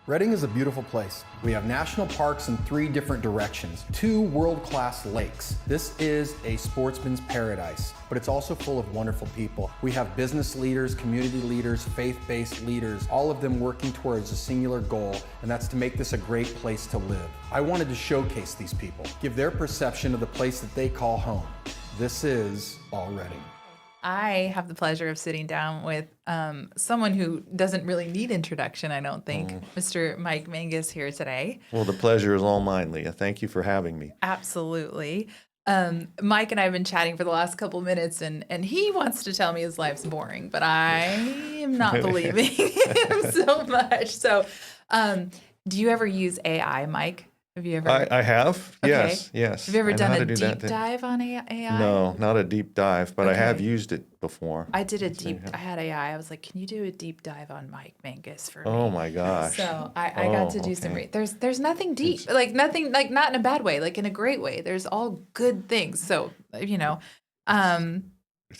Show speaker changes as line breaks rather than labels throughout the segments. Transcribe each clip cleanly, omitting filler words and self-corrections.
Redding is a beautiful place. We have national parks in 3 different directions, 2 world-class lakes. This is a sportsman's paradise, but it's also full of wonderful people. We have business leaders, community leaders, faith-based leaders, all of them working towards a singular goal, and that's to make this a great place to live. I wanted to showcase these people, give their perception of the place that they call home. This is allredding.
I have the pleasure of sitting down with someone who doesn't really need introduction, I don't think. Mr. Mike Mangas here today.
Well, the pleasure is all mine, Leah. Thank you for having me.
Absolutely. Mike and I have been chatting for the last couple minutes, and he wants to tell me his life's boring, but I am not believing him so much. So do you ever use AI, Mike? Have you ever?
I have.
Okay.
Yes.
Have you ever
I know
done
how
a
to do
deep
that.
dive on AI?
No, not a deep dive, but I
Okay.
have used it before.
I did I had AI. I was like, can you do a deep dive on Mike Mangas for me?
Oh my gosh.
So I got to do some.
okay.
There's nothing deep, like nothing, like not in a bad way, like in a great way. There's all good things. So
It's
you've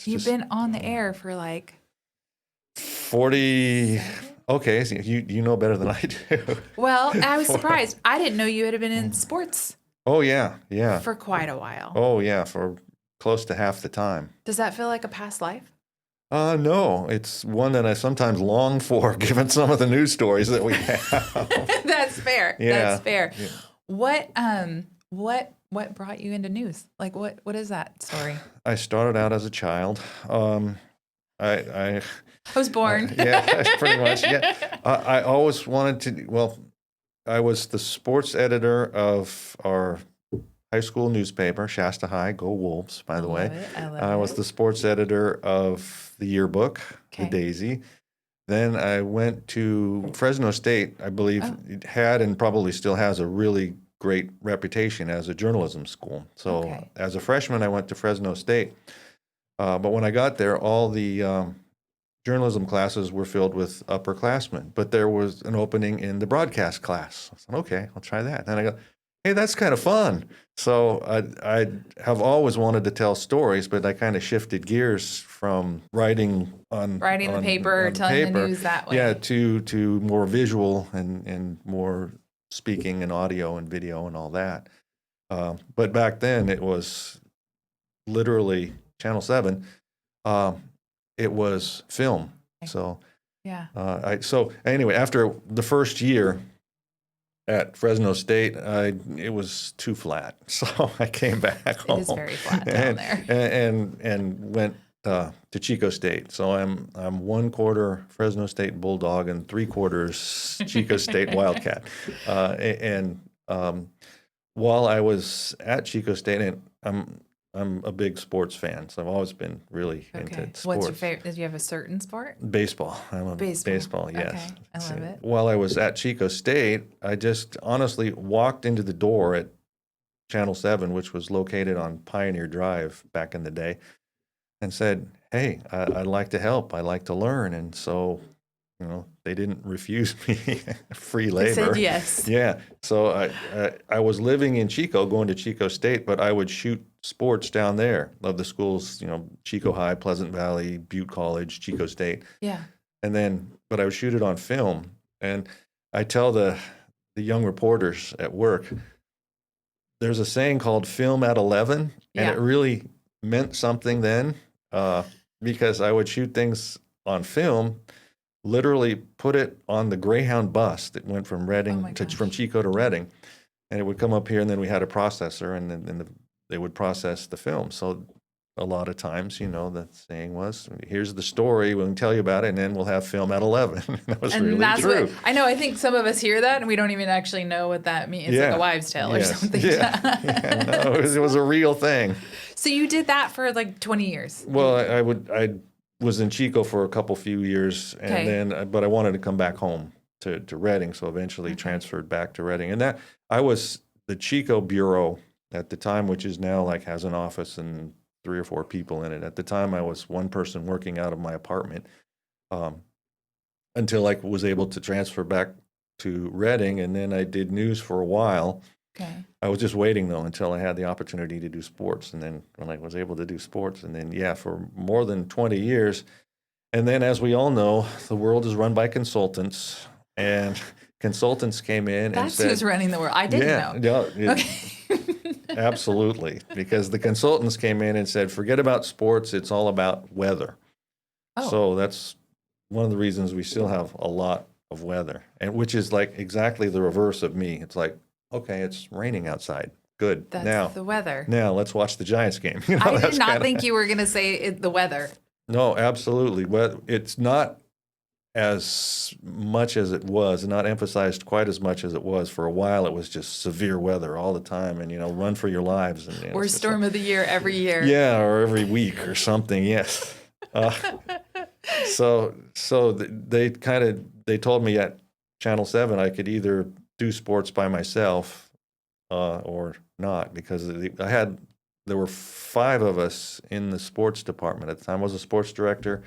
just
been on the air for like
40. Okay, so you know better than I do.
Well, I was surprised. I didn't know you had been in sports
Oh yeah.
for quite a while.
Oh yeah, for close to half the time.
Does that feel like a past life?
No, it's one that I sometimes long for, given some of the news stories that we have.
That's fair.
Yeah.
That's fair.
Yeah.
What brought you into news? Like what is that story?
I started out as a child. I
I was born.
yeah, pretty much. Yeah, I always wanted to. Well, I was the sports editor of our high school newspaper, Shasta High. Go Wolves, by the way.
I love
I was
it.
the sports editor of the yearbook,
Okay.
the Daisy. Then I went to Fresno State. I believe
Oh.
it had and probably still has a really great reputation as a journalism school. So
Okay.
as a freshman, I went to Fresno State. But when I got there, all the journalism classes were filled with upperclassmen, but there was an opening in the broadcast class. I said, okay, I'll try that. Then I go, hey, that's kind of fun. So I have always wanted to tell stories, but I kind of shifted gears from writing on
Writing the paper,
on
telling the
paper,
news that way.
yeah, to more visual and more speaking and audio and video and all that. But back then it was literally Channel 7. It was film. So
Yeah.
so anyway, after the first year at Fresno State, it was too flat, so I came back home.
It is very flat down there.
and went to Chico State. So I'm 1/4 Fresno State Bulldog and 3/4 Chico State Wildcat. While I was at Chico State, and I'm a big sports fan, so I've always been really into sports.
What's your favorite? Did you have a certain sport?
Baseball. I'm a
Baseball.
baseball, yes.
Okay. I love it.
While I was at Chico State, I just honestly walked into the door at Channel 7, which was located on Pioneer Drive back in the day, and said, hey, I'd like to help. I like to learn. And so, they didn't refuse me free labor.
They said yes.
Yeah. So I was living in Chico, going to Chico State, but I would shoot sports down there of the schools, Chico High, Pleasant Valley, Butte College, Chico State.
Yeah.
But I would shoot it on film. And I tell the young reporters at work, there's a saying called film at 11. And
Yeah.
it really meant something then because I would shoot things on film, literally put it on the Greyhound bus that went from from Chico to Redding, and it would come up here, and then we had a processor, and then they would process the film. So a lot of times, the saying was, here's the story, we can tell you about it, and then we'll have film at 11. That was really true.
I know, I think some of us hear that, and we don't even actually know what that means. It's like a wives' tale or something.
Yeah. No, it was a real thing.
So you did that for like 20 years?
Well, I was in Chico for a few years, and but I wanted to come back home to Redding, so eventually transferred back to Redding. And that I was the Chico bureau at the time, which is now has an office and 3 or 4 people in it. At the time, I was one person working out of my apartment until I was able to transfer back to Redding, and then I did news for a while.
Okay.
I was just waiting, though, until I had the opportunity to do sports. And then when I was able to do sports, and then, for more than 20 years. And then, as we all know, the world is run by consultants. And consultants came in and
That's
said,
who's running the world. I didn't know.
Okay. Absolutely. Because the consultants came in and said, forget about sports. It's all about weather.
Oh.
So that's one of the reasons we still have a lot of weather, and which is like exactly the reverse of me. It's like, okay, it's raining outside. Good.
That's the weather.
Now let's watch the Giants game.
I did not think you were going to say the weather.
No, absolutely. But it's not as much as it was, not emphasized quite as much as it was. For a while, it was just severe weather all the time, and run for your lives. And
or storm of the year every year.
Yeah, or every week or something. Yes. So they told me at Channel 7 I could either do sports by myself or not, because there were 5 of us in the sports department at the time. I was a sports director,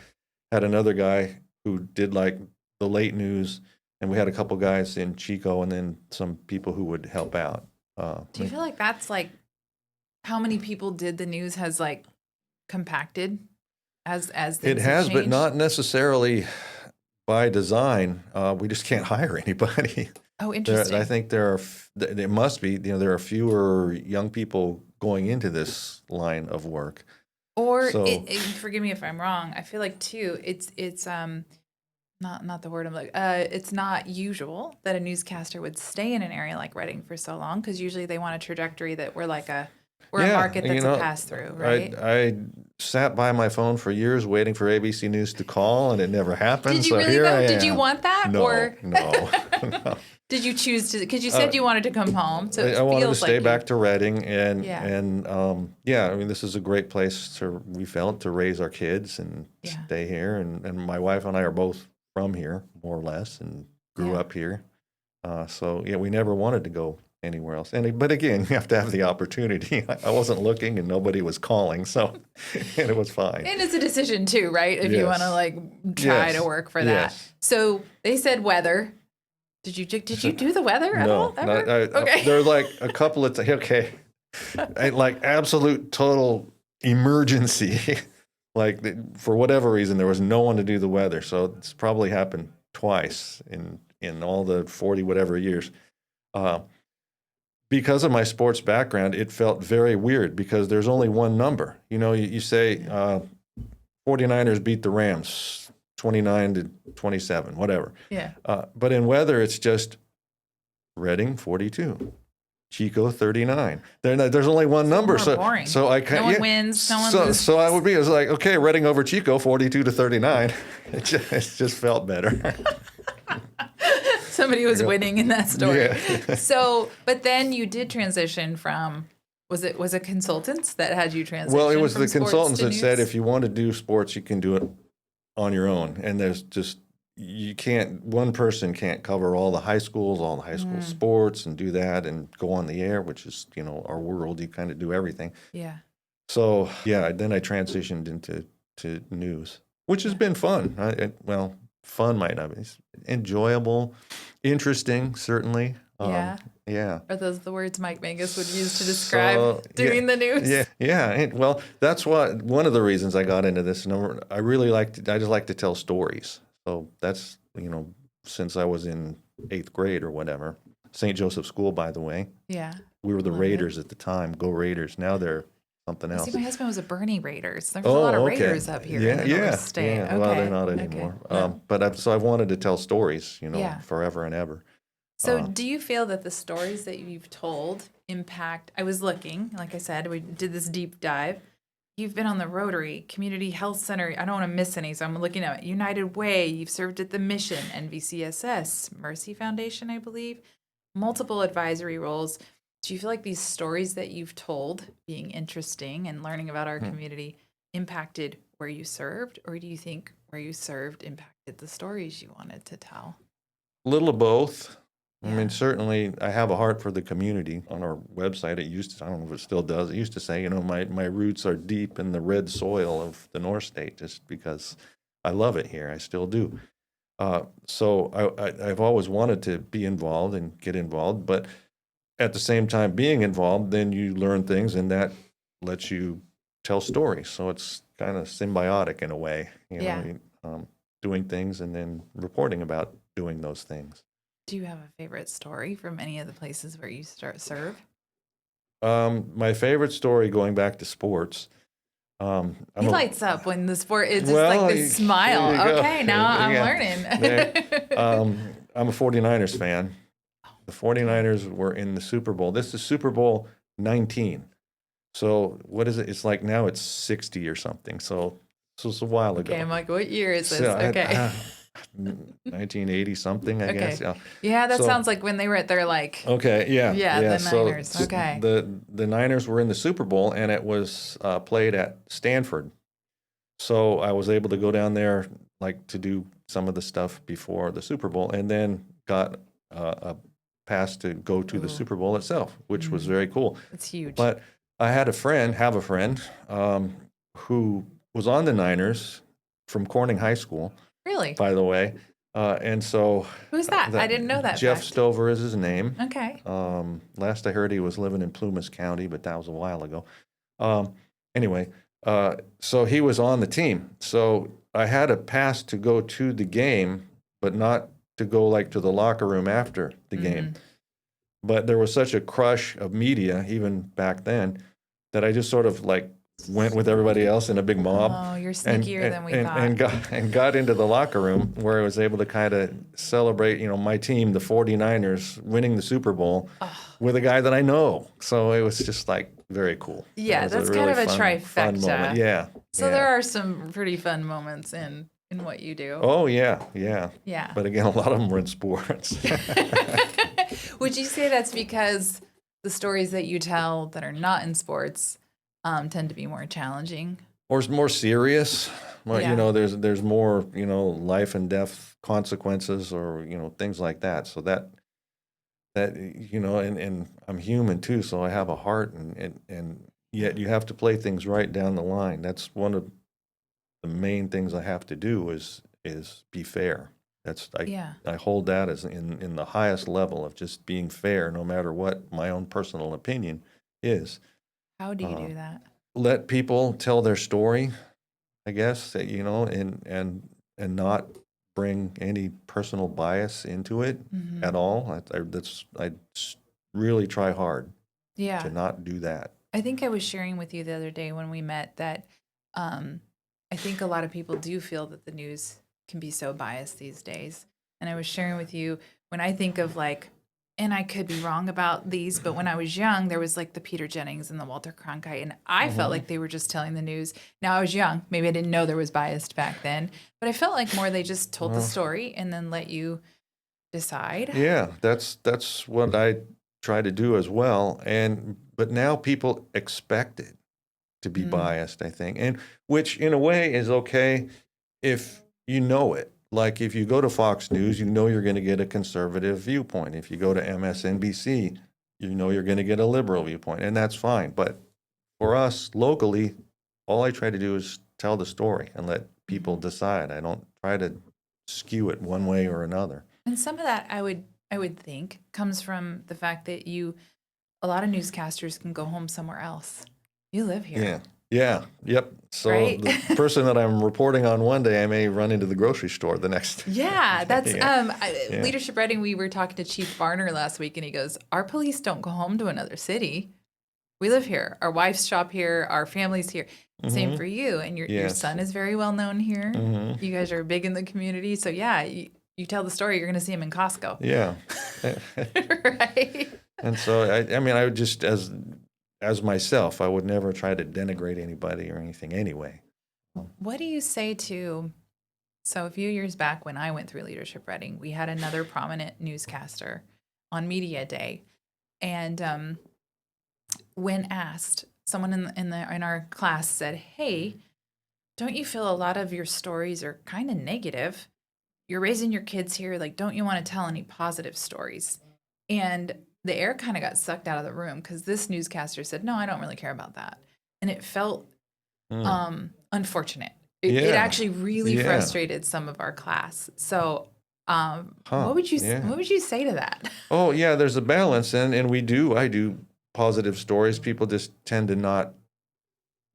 had another guy who did like the late news, and we had a couple guys in Chico, and then some people who would help out.
Do you feel like that's like how many people did the news has like compacted as things
it has,
have
but
changed?
not necessarily by design. We just can't hire anybody.
Oh, interesting.
I think there must be, there are fewer young people going into this line of work.
Or
So,
forgive me if I'm wrong. I feel like too, it's not the word I'm like. It's not usual that a newscaster would stay in an area like Redding for so long, because usually they want a trajectory that we're a market that's a pass through, right?
I sat by my phone for years waiting for ABC News to call, and it never happened.
Did you
so
really
here
though?
I
Did you
am.
want that?
No,
or
no.
did you choose to? Because you said you wanted to come home, so
I wanted to
feels
stay
like
back to Redding, and
Yeah.
I mean, this is a great place we felt to raise our kids and stay here, and my wife and I are both from here, more or less, and grew up here. So we never wanted to go anywhere else. But again, you have to have the opportunity. I wasn't looking, and nobody was calling, so and it was fine.
And it's a decision too, right? If you want to try to work for that.
Yes.
So they said weather. Did you do the weather at all? Ever? Okay.
There are like a couple of like absolute total emergency. Like for whatever reason, there was no one to do the weather. So it's probably happened twice in all the 40 whatever years. Because of my sports background, it felt very weird because there's only one number. You say 49ers beat the Rams 29-27, whatever.
Yeah.
But in weather, it's just Redding 42, Chico 39. There's only one number,
more boring.
so I can't.
No one wins. No one loses.
So I would be. It's like, okay, Redding over Chico 42-39. It just felt better.
Somebody was winning in that story.
Yeah.
So, but then you did transition from. Was it consultants that had you transition?
Well, it was
from
the
sports
consultants
to
that said
news?
if you want to do sports, you can do it on your own. And there's just one person can't cover all the high school sports and do that and go on the air, which is our world. You kind of do everything.
Yeah.
So then I transitioned into news, which has been fun. Fun might not be enjoyable, interesting, certainly. Yeah.
Are those the words Mike Mangas would use to describe doing the news?
Yeah. Well, that's one of the reasons I got into this. I just like to tell stories. So that's, since I was in 8th grade or whatever. St. Joseph School, by the way.
Yeah.
We were the Raiders at the time. Go Raiders. Now they're something else.
See, my husband was a Bernie Raiders. There's a lot of Raiders up here in the North State.
Yeah.
Okay.
Well, they're not anymore.
No.
But I wanted to tell stories, forever and ever.
So do you feel that the stories that you've told impact? I was looking, like I said, we did this deep dive. You've been on the Rotary, Community Health Center. I don't want to miss any, so I'm looking at United Way. You've served at the Mission, NVCSS, Mercy Foundation, I believe, multiple advisory roles. Do you feel like these stories that you've told, being interesting and learning about our community, impacted where you served? Or do you think where you served impacted the stories you wanted to tell?
A little of both.
Yeah.
I mean, certainly I have a heart for the community. On our website, it used to, I don't know if it still does, it used to say, my roots are deep in the red soil of the North State, just because I love it here. I still do. So I've always wanted to be involved and get involved, but at the same time being involved, then you learn things, and that lets you tell stories. So it's kind of symbiotic in a way, doing things and then reporting about doing those things.
Do you have a favorite story from any of the places where you serve?
My favorite story, going back to sports.
He lights up when the sport is just
well,
like this smile.
there you go.
Okay, now I'm
Yeah.
learning.
I'm a 49ers fan. The 49ers were in the Super Bowl. This is Super Bowl 19. So what is it? It's like now it's 60 or something. So it's a while ago.
Okay, I'm like, what year is this?
So
Okay.
1980 something, I guess. Yeah.
Yeah, that
So-
sounds like when they were at their like.
Okay, yeah.
Yeah, the
So
Niners. Okay.
The Niners were in the Super Bowl, and it was played at Stanford. So I was able to go down there, like, to do some of the stuff before the Super Bowl, and then got a pass to go to the Super Bowl itself, which was very cool.
It's huge.
But I have a friend who was on the Niners from Corning High School,
Really?
by the way. And so
Who's that? I didn't know that.
Jeff
fact.
Stover is his name.
Okay.
Last I heard, he was living in Plumas County, but that was a while ago. Anyway, so he was on the team. So I had a pass to go to the game, but not to go like to the locker room after the game. But there was such a crush of media, even back then, that I just sort of like went with everybody else in a big mob.
Oh, you're sneakier than we thought.
And got into the locker room where I was able to kind of celebrate, my team, the 49ers, winning the Super Bowl with a guy that I know. So it was just like very cool.
Yeah,
It was
that's
a
kind
really
of a trifecta.
fun moment. Yeah.
So
yeah.
there are some pretty fun moments in what you do.
Oh, yeah.
Yeah.
But again, a lot of them were in sports.
Would you say that's because the stories that you tell that are not in sports tend to be more challenging?
Or more serious? Well,
Yeah.
there's more, life and death consequences or, things like that. So that and I'm human too, so I have a heart and yet you have to play things right down the line. That's one of the main things I have to do is be fair. I hold that as in the highest level of just being fair, no matter what my own personal opinion is.
How do you do that?
Let people tell their story, I guess, and not bring any personal bias into it at all. I really try hard to not do that.
I think I was sharing with you the other day when we met that I think a lot of people do feel that the news can be so biased these days. And I was sharing with you when I think of like, and I could be wrong about these, but when I was young, there was like the Peter Jennings and the Walter Cronkite, and I felt like they were just telling the news. Now I was young, maybe I didn't know there was biased back then, but I felt like more they just told the story and then let you decide.
Yeah, that's what I try to do as well. But now people expect it to be biased, I think, and which in a way is okay if you know it. Like if you go to Fox News, you're going to get a conservative viewpoint. If you go to MSNBC, you're going to get a liberal viewpoint, and that's fine. But for us locally, all I try to do is tell the story and let people decide. I don't try to skew it one way or another.
And some of that I would think comes from the fact that a lot of newscasters can go home somewhere else. You live here.
Yeah. Yep. So
Right?
the person that I'm reporting on one day, I may run into the grocery store the next.
Yeah, that's
Yeah.
Leadership Reading. We were talking to Chief Barner last week, and he goes, "Our police don't go home to another city. We live here. Our wives shop here. Our family's here. Same for you. And your
Yes.
son is very well known here. You guys are big in the community. So yeah, you tell the story. You're going to see him in Costco.
Yeah.
Right.
And so I would just as myself, I would never try to denigrate anybody or anything anyway.
What do you say to? So a few years back, when I went through Leadership Reading, we had another prominent newscaster on Media Day, and when asked, someone in our class said, "Hey, don't you feel a lot of your stories are kind of negative? You're raising your kids here, like, don't you want to tell any positive stories?" And the air kind of got sucked out of the room because this newscaster said, "No, I don't really care about that," and it felt unfortunate. It actually really frustrated some of our class. So, what would you say to that?
Oh yeah, there's a balance, and I do positive stories. People just tend to not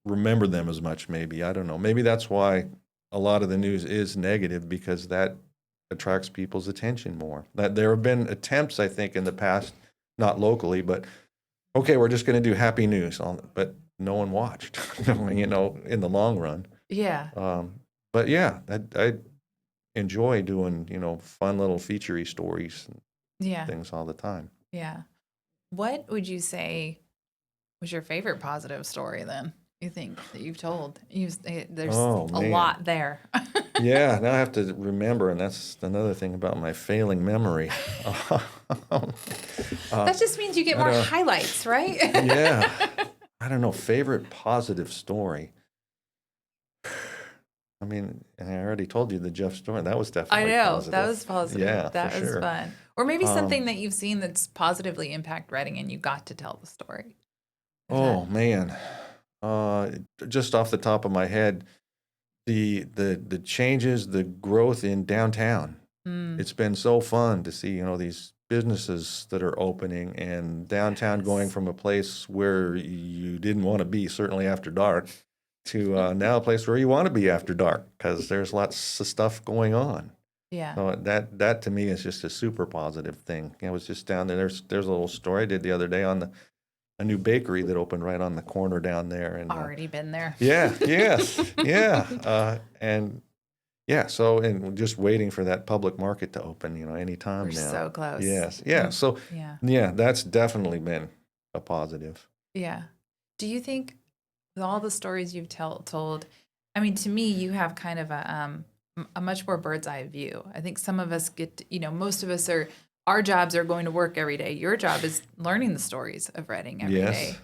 remember them as much. Maybe I don't know. Maybe that's why a lot of the news is negative, because that attracts people's attention more. That there have been attempts, I think, in the past, not locally, but okay, we're just going to do happy news, but no one watched, you know, in the long run.
Yeah.
But yeah, I enjoy doing, you know, fun little featurey stories and
Yeah.
things all the time.
Yeah. What would you say was your favorite positive story then? You think that you've told? There's
Oh,
a
man.
lot there.
Yeah, now I have to remember, and that's another thing about my failing memory.
That just means you get more highlights, right?
Yeah. I don't know, favorite positive story. I mean, I already told you the Jeff story. That was
I
definitely
know
positive.
that was positive.
Yeah,
that
for
was
sure.
fun. Or maybe something that you've seen that's positively impact Reading, and you got to tell the story.
Oh man, just off the top of my head, the changes, the growth in downtown. It's been so fun to see, you know, these businesses that are opening and downtown going from a place where you didn't want to be, certainly after dark, to now a place where you want to be after dark because there's lots of stuff going on.
Yeah.
So that to me is just a super positive thing. I was just down there. There's a little story I did the other day on a new bakery that opened right on the corner down there. And
Already been there.
yeah, yes, yeah, and yeah. So and just waiting for that public market to open, you know, anytime
We're
now.
so close.
Yes, yeah. So yeah, that's definitely been a positive.
Yeah. Do you think with all the stories you've told, I mean, to me, you have kind of a much more bird's eye view. I think some of us most of us our jobs are going to work every day. Your job is learning the stories of Reading every day.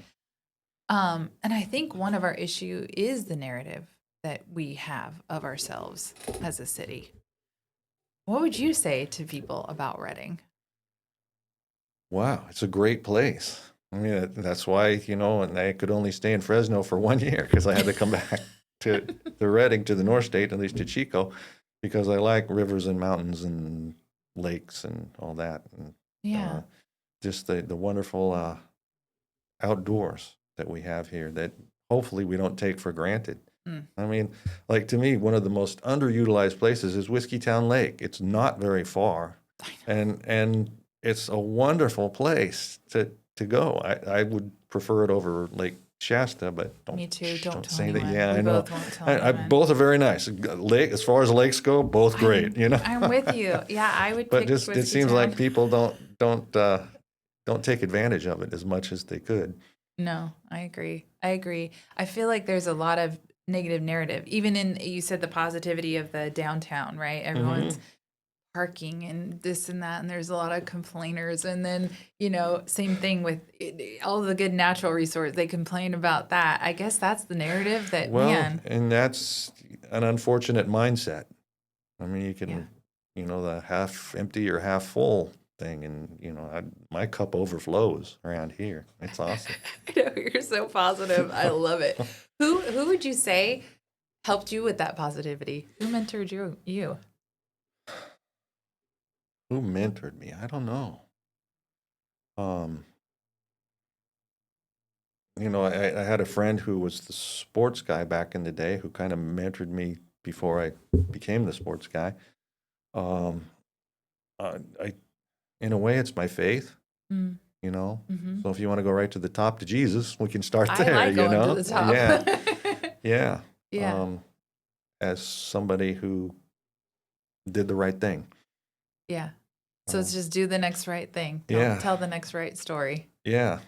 And I think one of our issue is the narrative that we have of ourselves as a city. What would you say to people about Reading?
Wow, it's a great place. I mean, that's why, you know, and I could only stay in Fresno for 1 year because I had to come back to Reading, to the North State, at least to Chico, because I like rivers and mountains and lakes and all that. And, just the wonderful outdoors that we have here that hopefully we don't take for granted. I mean, like to me, one of the most underutilized places is Whiskeytown Lake. It's not very far, and it's a wonderful place to go. I would prefer it over Lake Shasta, but
Me too. Don't tell
say
anyone.
that. Yeah,
We
I know.
both won't tell anyone.
Both are very nice. Lake, as far as lakes go, both great. You know.
I'm with you. Yeah, I would.
But
pick
just it seems
Whiskeytown.
like people don't take advantage of it as much as they could.
No, I agree. I feel like there's a lot of negative narrative, even you said the positivity of the downtown, right? Everyone's parking and this and that, and there's a lot of complainers. And then, same thing with all the good natural resources. They complain about that. I guess that's the narrative that,
and that's an unfortunate mindset. I mean, you can, the half empty or half full thing, and my cup overflows around here. It's awesome.
I know, you're so positive. I love it. Who would you say helped you with that positivity? Who mentored you?
Who mentored me? I don't know. I had a friend who was the sports guy back in the day who kind of mentored me before I became the sports guy. In a way, it's my faith. So if you want to go right to the top to Jesus, we can start there.
I like going to the top.
Yeah. As somebody who did the right thing.
Yeah. So it's just do the next right thing. Tell the next right story.
Yeah.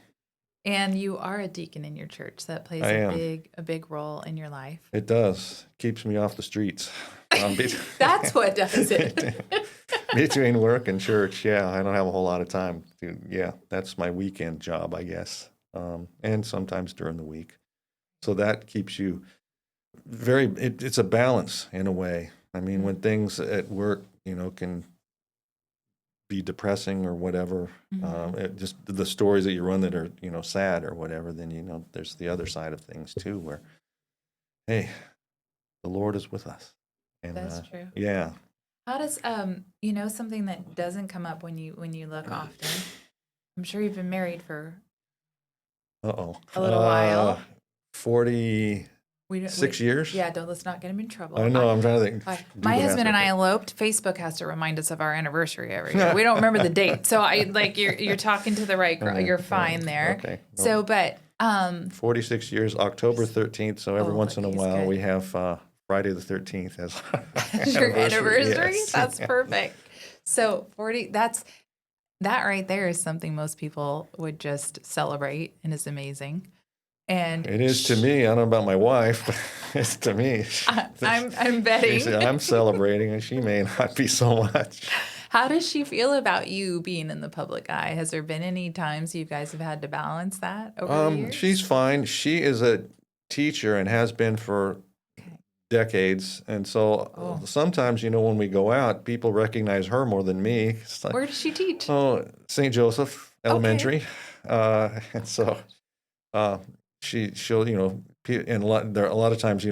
And you are a deacon in your church. That plays a big role in your life.
It does. Keeps me off the streets.
That's what does it.
Between work and church, I don't have a whole lot of time. That's my weekend job, I guess, and sometimes during the week. So that keeps you it's a balance in a way. I mean, when things at work, can be depressing or whatever, just the stories that you run that are, sad or whatever, then, there's the other side of things too, where, hey, the Lord is with us. And,
that's true.
Yeah.
How does something that doesn't come up when you look often? I'm sure you've been married for
a
little while.
40. 6 years?
Yeah, let's not get him in trouble.
I know, I'm trying to think.
My husband and I eloped. Facebook has to remind us of our anniversary every year. We don't remember the date. So you're talking to the right girl. You're fine there. Okay. So, but
46 years, October 13th. So every once in a while we have Friday the 13th as
your anniversary.
Yes.
That's perfect. So 40. That right there is something most people would just celebrate, and is amazing. And
it is to me. I don't know about my wife, but it's to me.
I'm betting.
I'm celebrating, and she may not be so much.
How does she feel about you being in the public eye? Has there been any times you guys have had to balance that over the years?
She's fine. She is a teacher and has been for decades. And so sometimes, when we go out, people recognize her more than me. Like,
where does she teach?
Oh, St. Joseph Elementary. And so she'll, and a lot of times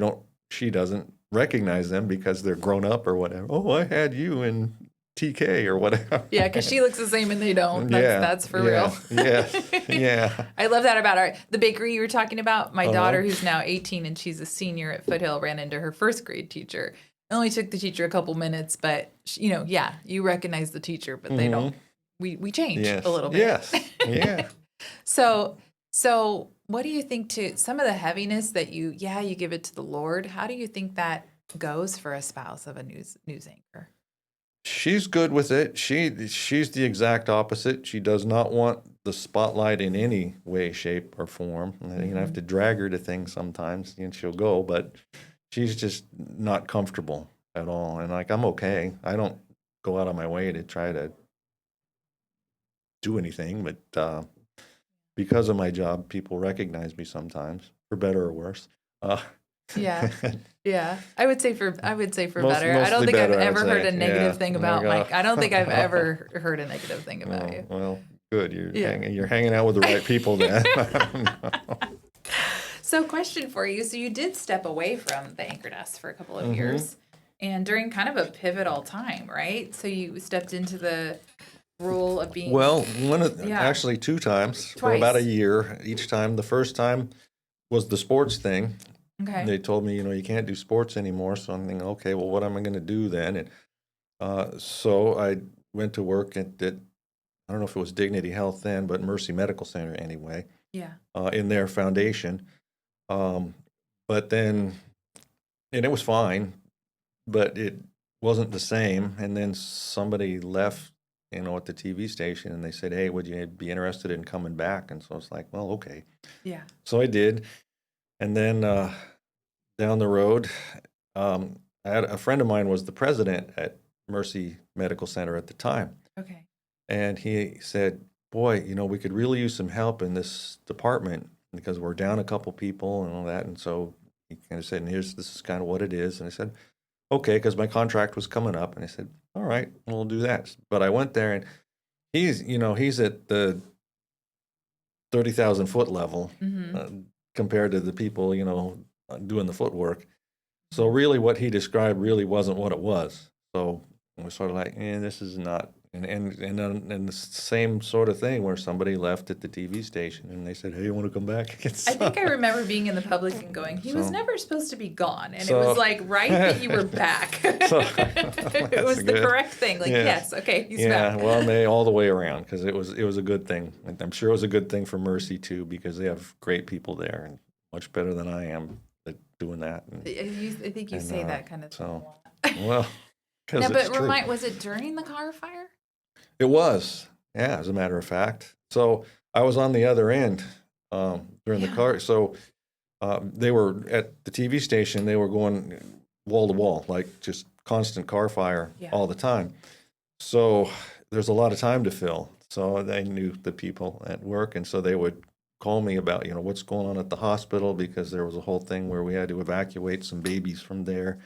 she doesn't recognize them because they're grown up or whatever. Oh, I had you in TK or whatever.
Yeah, because she looks the same and they don't. That's for real.
Yeah.
I love that about the bakery you were talking about. My daughter, who's now 18 and she's a senior at Foothill, ran into her first grade teacher. It only took the teacher a couple minutes, but you recognize the teacher, but they don't. We change a little bit.
Yes. Yeah.
So what do you think to some of the heaviness that you give it to the Lord? How do you think that goes for a spouse of a news anchor?
She's good with it. She's the exact opposite. She does not want the spotlight in any way, shape, or form. I have to drag her to things sometimes, and she'll go, but she's just not comfortable at all. And I'm okay. I don't go out of my way to try to do anything, but because of my job, people recognize me sometimes, for better or worse.
Yeah. I would say for better. I don't think I've ever heard a negative thing about Mike. I don't think I've ever heard a negative thing about you.
Well, good. You're hanging out with the right people then.
So, question for you. So, you did step away from the anchor desk for a couple of years, and during kind of a pivotal time, right? So, you stepped into the role of being
actually 2 times for about a year. Each time, the first time was the sports thing.
Okay.
They told me, you can't do sports anymore. So I'm thinking, okay, well, what am I going to do then? And so I went to work at I don't know if it was Dignity Health then, but Mercy Medical Center anyway.
Yeah.
In their foundation. But then, and it was fine, but it wasn't the same. And then somebody left, at the TV station, and they said, hey, would you be interested in coming back? And so it's like, well, okay.
Yeah.
So I did. And then down the road, I had a friend of mine was the president at Mercy Medical Center at the time.
Okay. And
he said, boy, we could really use some help in this department because we're down a couple people and all that. And so he kind of said, this is kind of what it is. And I said, okay, because my contract was coming up. And I said, all right, we'll do that. But I went there, and he's at the 30,000 foot level. Compared to the people, doing the footwork. So really what he described really wasn't what it was. So it was sort of like, this is not, and the same sort of thing where somebody left at the TV station and they said, hey, you want to come back?
I think I remember being in the public and going, he was never supposed to be gone. And it was like, right, that you were back. It was the correct thing. Like, yes, okay, he's back.
Yeah, well, all the way around, because it was a good thing. And I'm sure it was a good thing for Mercy, too, because they have great people there and much better than I am at doing that. And,
I think you say that kind of thing a lot.
Well, because
it's true. Was it during the car fire?
It was, as a matter of fact. So I was on the other end during the car. So they were at the TV station. They were going wall to wall, like just constant car fire all the time. So there's a lot of time to fill. So they knew the people at work, and so they would call me about what's going on at the hospital, because there was a whole thing where we had to evacuate some babies from there,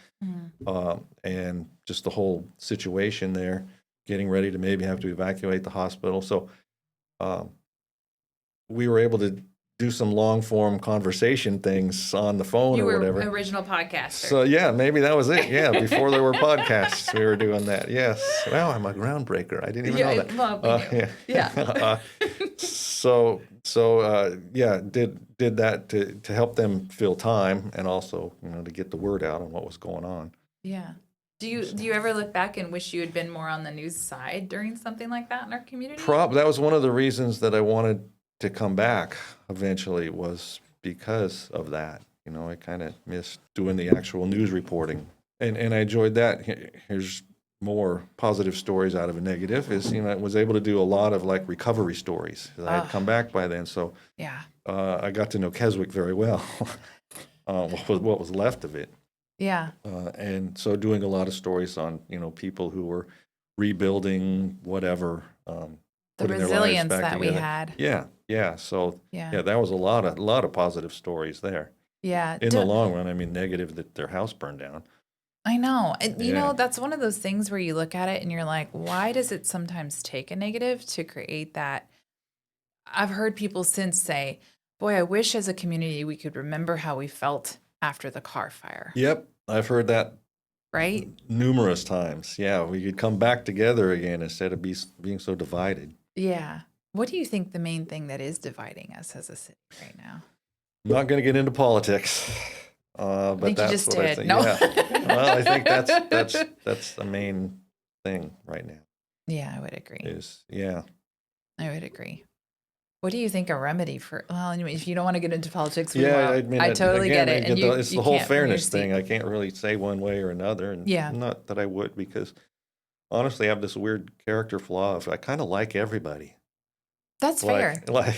and just the whole situation there. Getting ready to maybe have to evacuate the hospital. So we were able to do some long form conversation things on the phone or whatever.
You were original podcaster.
So maybe that was it. Yeah, before there were podcasts, we were doing that. Yes. Wow, I'm a groundbreaker. I didn't even know that.
Well, we knew.
Yeah, did that to help them fill time and also, to get the word out on what was going on.
Yeah. Do you ever look back and wish you had been more on the news side during something like that in our community?
That was one of the reasons that I wanted to come back eventually, was because of that. I kind of missed doing the actual news reporting, and I enjoyed that. Here's more positive stories out of a negative. I was able to do a lot of like recovery stories. I had come back by then, so
yeah,
I got to know Keswick very well. What was left of it.
Yeah.
And so doing a lot of stories on, people who were rebuilding whatever,
The
putting their lives
resilience
back
that we
together.
had.
Yeah. So
Yeah.
that was a lot of positive stories there.
Yeah.
In the long run, I mean, negative that their house burned down.
I know. And
Yeah.
that's one of those things where you look at it and you're like, why does it sometimes take a negative to create that? I've heard people since say, boy, I wish as a community we could remember how we felt after the car fire.
Yep. I've heard that
Right?
numerous times. Yeah. We could come back together again instead of being so divided.
Yeah. What do you think the main thing that is dividing us as a city right now?
I'm not going to get into politics. But
think you
that's
just
what I
did.
think.
No.
Yeah. Well, I think that's the main thing right now.
Yeah, I would agree. I would agree. What do you think a remedy for? Well, anyway, if you don't want to get into politics, we won't.
I mean,
I totally
again,
get it. And
it's the whole
can't from your
fairness
seat.
thing. I can't really say one way or another, and
Yeah.
not that I would, because honestly, I have this weird character flaw of I kind of like everybody.
That's fair.
Like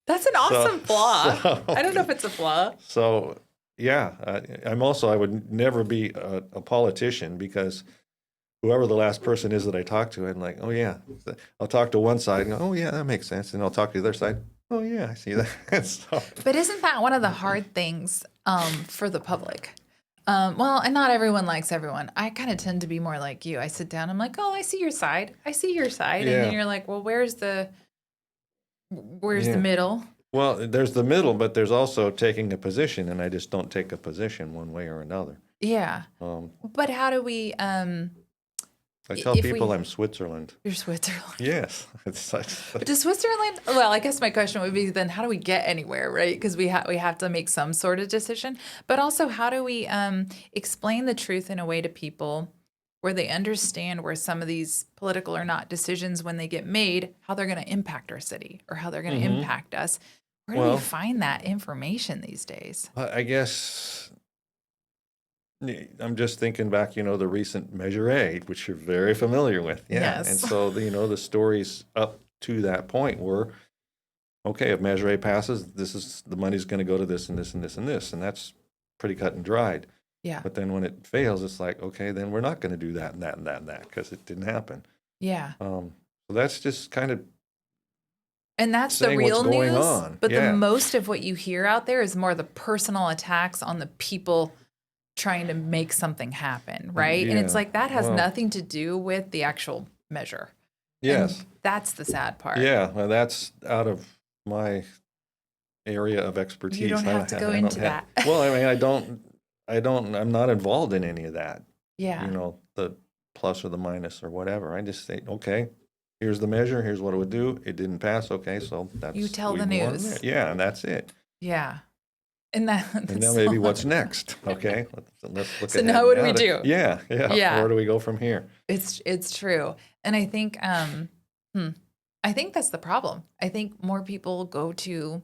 That's an awesome flaw.
so-
I don't know if it's a flaw.
So yeah, I would never be a politician, because whoever the last person is that I talk to, I'm like, oh yeah. I'll talk to one side and go, oh yeah, that makes sense, and I'll talk to the other side. Oh yeah, I see that. So,
But isn't that one of the hard things for the public? Well, and not everyone likes everyone. I kind of tend to be more like you. I sit down, I'm like, oh, I see your side. I see your side. And
Yeah.
then you're like, well, where's the
Yeah.
middle?
well, there's the middle, but there's also taking a position, and I just don't take a position one way or another.
Yeah.
Um,
But how do we,
I tell
if
people
we-
I'm Switzerland.
you're Switzerland.
Yes, it's such.
But does Switzerland, well, I guess my question would be then how do we get anywhere, right? Because we have to make some sort of decision. But also, how do we explain the truth in a way to people where they understand where some of these political or not decisions, when they get made, how they're going to impact our city or how they're going to impact us? Where do
Well-
we find that information these days?
I guess I'm just thinking back, the recent Measure A, which you're very familiar with. Yeah.
Yes.
And so, the stories up to that point were, okay, if Measure A passes, the money's going to go to this and this and this and this. And that's pretty cut and dried.
Yeah.
But then when it fails, it's like, okay, then we're not going to do that and that and that and that, because it didn't happen.
Yeah.
So that's just kind of,
And that's the
saying what's
real
going
news.
on.
But
Yeah.
the most of what you hear out there is more the personal attacks on the people trying to make something happen, right? And it's
Yeah.
like that has
Well-
nothing to do with the actual measure.
yes.
And that's the sad part.
Yeah, well, that's out of my area of expertise.
You don't have to go
I don't
into
have-
that.
Well, I mean, I'm not involved in any of that,
Yeah.
the plus or the minus or whatever. I just say, okay, here's the measure, here's what it would do. It didn't pass, okay, so that's.
You tell
we
the
move on
news.
there. Yeah, and that's it.
Yeah. And that.
And now maybe what's next, okay? Let's look
So
ahead
now what do we
at
do?
it. Yeah.
Yeah.
Where do we go from here?
It's true. And I think I think that's the problem. I think more people go to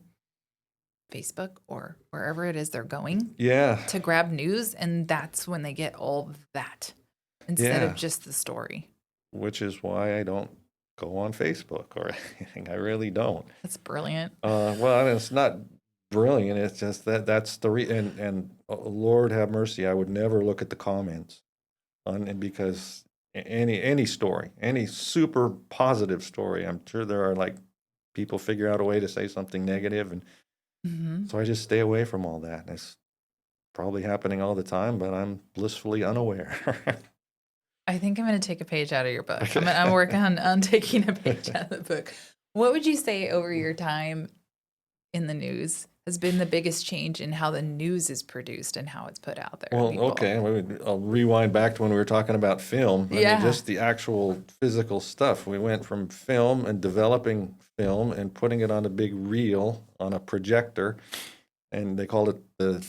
Facebook or wherever it is they're going
Yeah.
to grab news, and that's when they get all of that instead
Yeah.
of just the story.
Which is why I don't go on Facebook or anything. I really don't.
That's brilliant.
Well, I mean, it's not brilliant. It's just that's the and Lord have mercy, I would never look at the comments because any story, any super positive story, I'm sure there are like people figure out a way to say something negative, and
Hmm.
so I just stay away from all that. And it's probably happening all the time, but I'm blissfully unaware.
I think I'm going to take a page out of your book. I'm working on taking a page out of the book. What would you say over your time in the news has been the biggest change in how the news is produced and how it's put out there? to
Well,
people?
okay, I'll rewind back to when we were talking about film. I
Yeah.
mean, just the actual physical stuff. We went from film and developing film and putting it on a big reel on a projector, and they called it the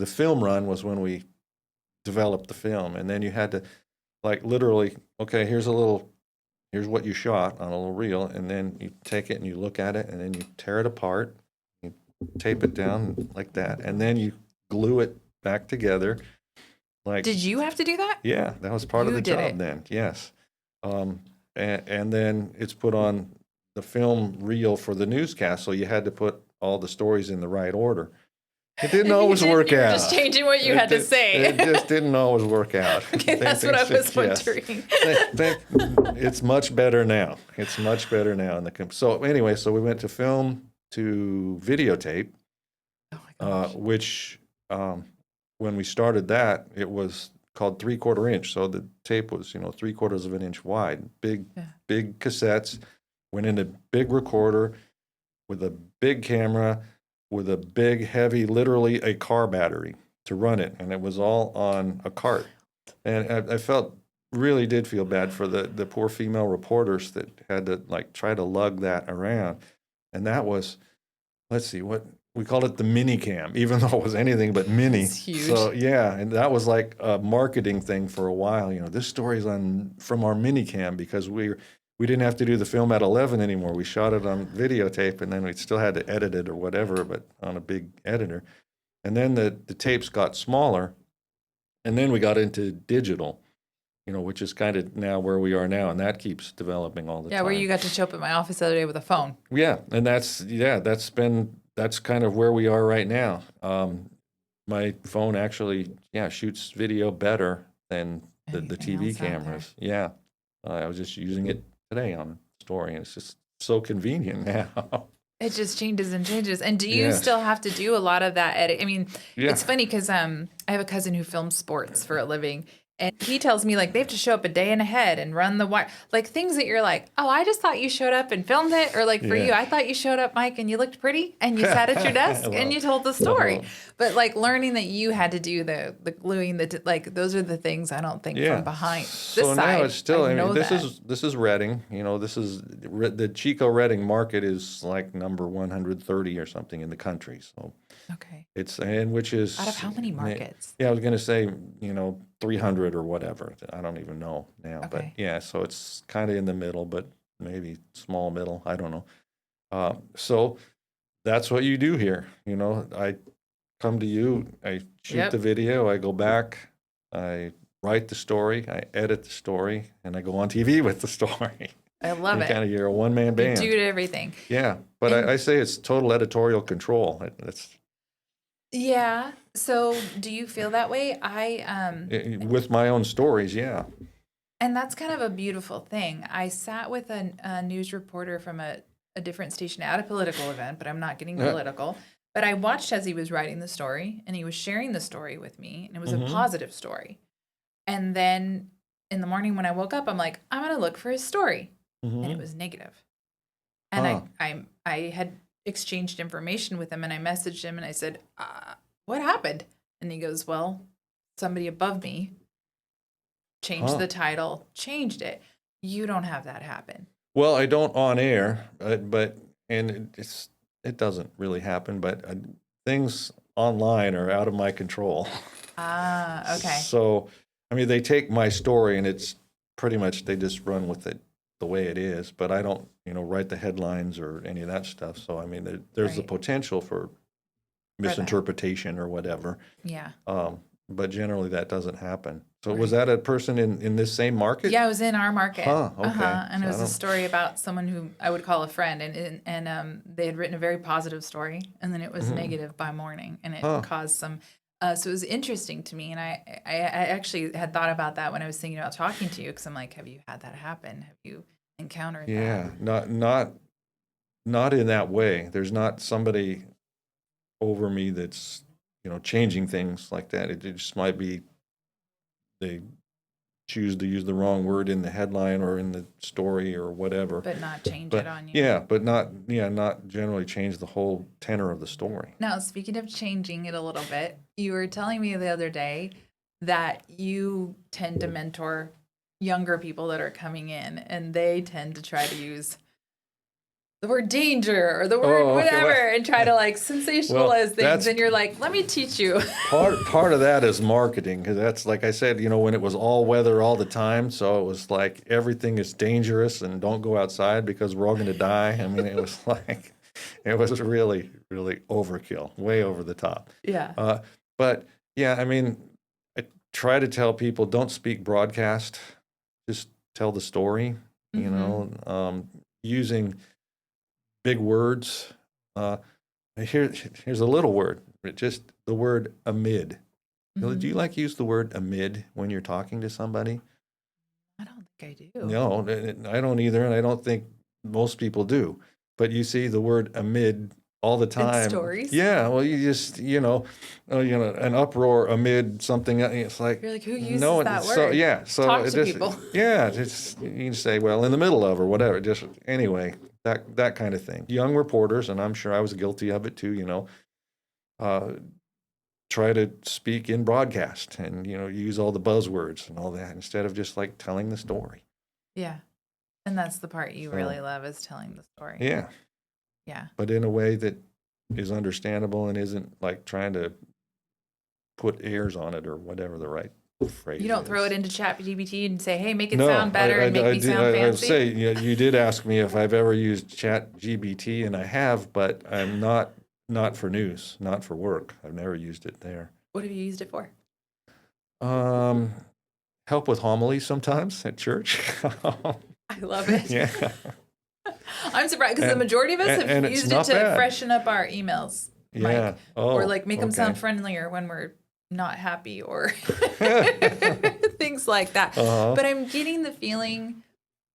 film run was when we developed the film, and then you had to like literally, okay, here's what you shot on a little reel, and then you take it and you look at it, and then you tear it apart, you tape it down like that, and then you glue it back together. Like,
Did you have to do that?
yeah, that was part of
You
the
did
job
it.
then. Yes, and then it's put on the film reel for the newscast, so you had to put all the stories in the right order. It didn't always work
You were
out.
just changing what you had to say.
It just didn't always work out.
Okay, that's what I was wondering.
It's much better now. It's much better now. So anyway, so we went to film to videotape,
Oh my gosh.
which when we started that, it was called 3/4 inch. So the tape was 3/4 of an inch wide. Big cassettes went in a big recorder with a big camera, with a big, heavy, literally a car battery to run it. And it was all on a cart. And I really did feel bad for the poor female reporters that had to like try to lug that around. And that was, let's see, what we called it, the mini cam, even though it was anything but mini.
It's huge.
So yeah, and that was like a marketing thing for a while. This story's from our mini cam because we didn't have to do the film at 11 anymore. We shot it on videotape, and then we still had to edit it or whatever, but on a big editor. And then the tapes got smaller, and then we got into digital, which is kind of now where we are now, and that keeps developing all the time.
Yeah, where you got to show up at my office the other day with a phone.
Yeah, and that's kind of where we are right now. My phone actually, shoots video better than the TV cameras. Yeah, I was just using it today on a story, and it's just so convenient now.
It just changes and changes. And do you
Yes.
still have to do a lot of that edit? I mean,
Yeah.
it's funny because I have a cousin who films sports for a living. And he tells me like they have to show up a day and ahead and run the wire, like things that you're like, oh, I just thought you showed up and filmed it, or like for
Yeah.
you, I thought you showed up, Mike, and you looked pretty and you sat at your desk and you told the story. But like learning that you had to do the gluing, like those are the things I don't think from behind this
So
side.
now it's still. I mean,
this
this is Redding. This is the Chico Redding market is like number 130 or something in the country. So
okay.
which is
Out of how many markets?
Yeah, I was going to say 300 or whatever. I don't even know now, but
Okay.
yeah, so it's kind of in the middle, but maybe small middle. I don't know. So that's what you do here. I come to you, I shoot
Yep.
the video, I go back, I write the story, I edit the story, and I go on TV with the story.
I love it.
You're a one-man
You
band.
do everything.
Yeah, but
And-
I say it's total editorial control.
Yeah. So do you feel that way?
With my own stories, yeah.
And that's kind of a beautiful thing. I sat with a news reporter from a different station at a political event, but I'm not getting political. But I watched as he was writing the story, and he was sharing the story with me, and it was a positive story. And then in the morning when I woke up, I'm like, I'm going to look for his story. And it was negative. And I had exchanged information with him, and I messaged him and I said, what happened? And he goes, well, somebody above me changed the title, changed it. You don't have that happen.
Well, I don't on air, but it doesn't really happen, but things online are out of my control.
Ah, okay.
So, I mean, they take my story and it's pretty much, they just run with it the way it is, but I don't, write the headlines or any of that stuff. So, I mean, there's the
Right.
potential for misinterpretation or whatever.
Yeah.
But generally that doesn't happen. So was that a person in this same market?
Yeah, it was in our market.
Huh, okay.
And it
So
was
I
a
don't-
story about someone who I would call a friend, and they had written a very positive story, and then it was negative by morning, and it caused some. So it was interesting to me, and I actually had thought about that when I was thinking about talking to you, because I'm like, have you had that happen? Have you encountered that?
Yeah, not in that way. There's not somebody over me that's changing things like that. It just might be they choose to use the wrong word in the headline or in the story or whatever.
But not change it on you.
Yeah, but not generally change the whole tenor of the story.
Now, speaking of changing it a little bit, you were telling me the other day that you tend to mentor younger people that are coming in, and they tend to try to use the word danger or the word whatever and try to like sensationalize things. And you're like, let me teach you.
Part of that is marketing, because that's, like I said, when it was all weather all the time, so it was like everything is dangerous and don't go outside because we're all going to die. I mean, it was like, it was really, really overkill, way over the top.
Yeah.
But yeah, I mean, I try to tell people, don't speak broadcast, just tell the story, using big words. Here's a little word, just the word amid. Do you like use the word amid when you're talking to somebody?
I don't think I do.
No, I don't either, and I don't think most people do. But you see the word amid all the time.
In stories?
Yeah, well, you just, an uproar amid something. It's like,
you're like, who uses that word?
So, yeah, so
talk to people.
Yeah, just you can say, well, in the middle of or whatever. Just anyway, that kind of thing. Young reporters, and I'm sure I was guilty of it too. Try to speak in broadcast and use all the buzzwords and all that instead of just like telling the story.
Yeah, and that's the part you really love, is telling the story.
Yeah.
Yeah.
But in a way that is understandable and isn't like trying to put airs on it or whatever the right phrase.
You don't
is.
throw it into ChatGPT and say, "Hey, make it sound better and make me sound fancy."
I would say, you did ask me if I've ever used ChatGPT, and I have, but I'm not for news, not for work. I've never used it there.
What have you used it for?
Help with homilies sometimes at church.
I love it.
Yeah.
I'm surprised because the majority of us have used it to freshen up our emails, Mike.
Yeah.
Or like make them sound friendlier when we're not happy or things like that. But I'm getting the feeling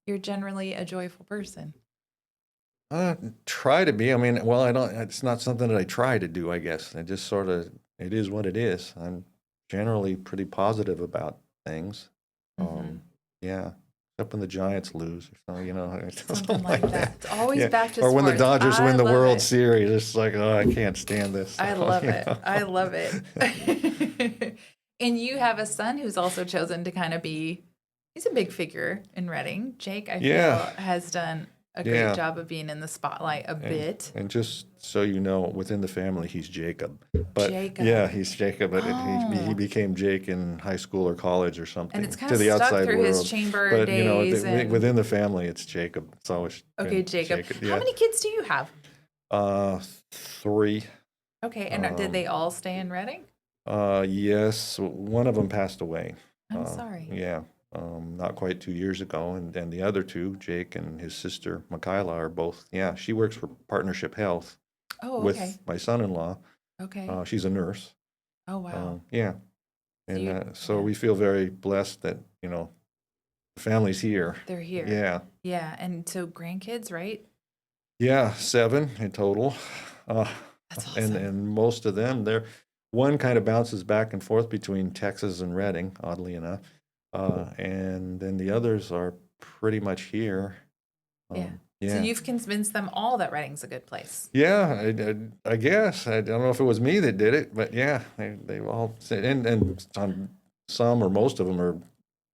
you're generally a joyful person.
Try to be. I mean, well, I don't. It's not something that I try to do, I guess. I just sort of. It is what it is. I'm generally pretty positive about things. Yeah. Except when the Giants lose, or
something like that. It's always back to sports.
Or when the Dodgers win the World Series, it's like, oh, I can't stand this.
I love it. I love it. And you have a son who's also chosen to kind of be. He's a big figure in Redding. Jake, I feel, has done a great job of being in the spotlight a bit. And just so you know, within the family, he's Jacob. But Jacob. Yeah, he's Jacob. But he became Jake in high school or college or something. And it's kind of stuck outside through world. His chamber days. But within the family, it's Jacob. It's always Jacob. Yeah. How many kids do you have? 3. Okay, and did they all stay in Redding? Yes, one of them passed away. I'm sorry. Yeah. Not quite 2 years ago, and then the other 2, Jake and his sister Michaela, are both. Yeah, she works for Partnership Health with my son-in-law. Okay, she's a nurse. Oh wow. Yeah, and so we feel very blessed that the family's here. They're here. Yeah. Yeah, and so grandkids, right? Yeah, 7 in total. That's awesome. And most of them, one kind of bounces back and forth between Texas and Redding, oddly enough. And then the others are pretty much here. Yeah. So you've convinced them all that Redding's a good place. Yeah, I guess. I don't know if it was me that did it, but yeah, they all said, and some or most of them are,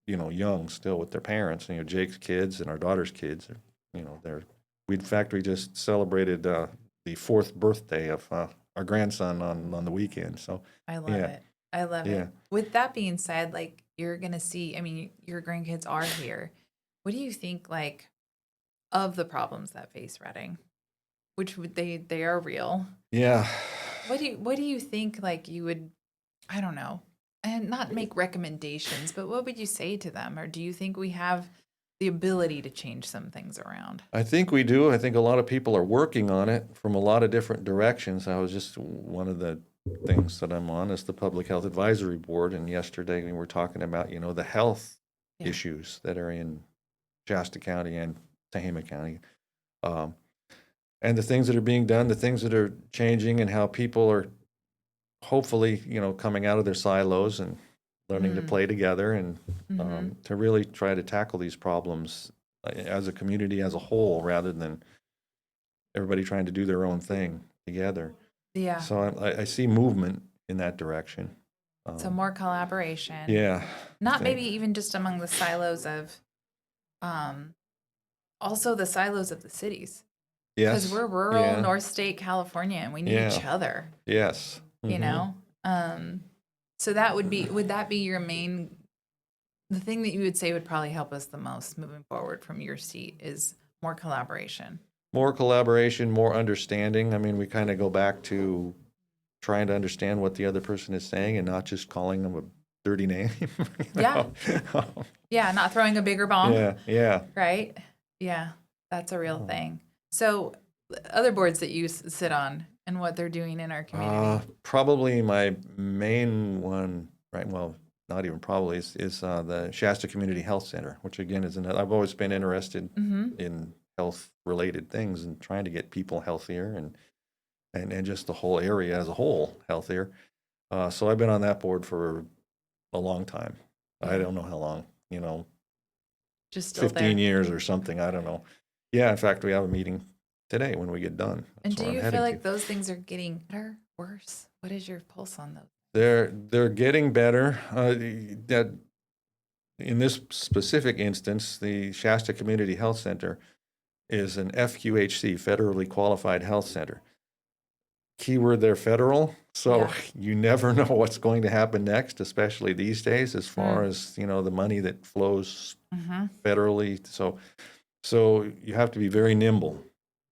young still with their parents. Jake's kids and our daughter's kids are, we just celebrated the 4th birthday of our grandson on the weekend. So I love it. I love it. With that being said, like, you're going to see, I mean, your grandkids are here. What do you think, like, of the problems that face Redding? Which they are real. Yeah. What do you think, like, you would, I don't know, and not make recommendations, but what would you say to them? Or do you think we have the ability to change some things around? I think we do. I think a lot of people are working on it from a lot of different directions. I was just one of the things that I'm on is the Public Health Advisory Board, and yesterday we were talking about the health issues that are in Shasta County and Tehama County, and the things that are being done, the things that are changing, and how people are hopefully coming out of their silos and
learning to play together and to really try to tackle these problems as a community as a whole, rather than everybody trying to do their own thing together.
Yeah.
So I see movement in that direction.
So more collaboration.
Yeah.
Not maybe even just among the silos of, also the silos of the cities.
Yes.
Because we're rural North State California and we need each other.
Yes.
You know? So that would that be your main, the thing that you would say would probably help us the most moving forward from your seat is more collaboration?
More collaboration, more understanding. I mean, we kind of go back to trying to understand what the other person is saying and not just calling them a dirty name.
Yeah. Yeah, not throwing a bigger bomb.
Yeah.
Right? Yeah, that's a real thing. So other boards that you sit on and what they're doing in our community?
Probably my main one, right? Well, not even probably, is the Shasta Community Health Center, which again is another. I've always been interested in health-related things and trying to get people healthier and just the whole area as a whole healthier. So I've been on that board for a long time. I don't know how long,
Just still
15
there.
years or something. I don't know. Yeah, in fact, we have a meeting today when we get done.
And
That's
do
where I'm
you
heading
feel like
to.
those things are getting better, worse? What is your pulse on those?
They're getting better. That in this specific instance, the Shasta Community Health Center is an FQHC, federally qualified health center. Keyword there, federal. So you never know what's going to happen next, especially these days, as far as the money that flows federally. So you have to be very nimble,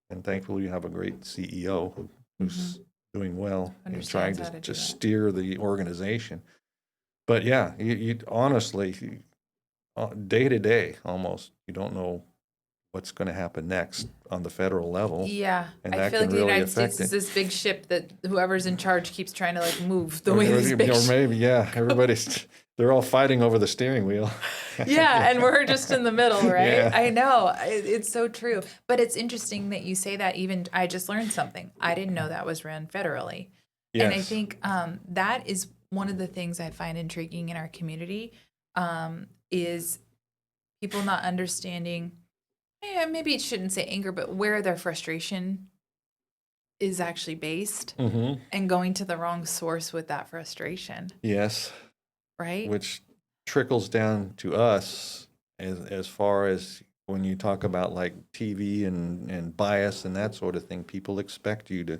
and thankfully you have a great CEO who's doing well and trying to steer the organization. But yeah, you honestly, day to day, almost, you don't know what's going to happen next on the federal level.
Yeah,
and
I
that
feel like
can
the
really
United
affect
States is
it.
this big ship that whoever's in charge keeps trying to like move the way this big
Or
ship.
maybe, everybody's, they're all fighting over the steering wheel.
Yeah, and we're just in the middle, right?
Yeah.
I know. It's so true. But it's interesting that you say that. Even I just learned something. I didn't know that was run federally.
Yes.
And I think that is one of the things I find intriguing in our community is people not understanding, maybe it shouldn't say anger, but where their frustration is actually based and going to the wrong source with that frustration.
Yes.
Right?
Which trickles down to us as far as when you talk about like TV and bias and that sort of thing. People expect you to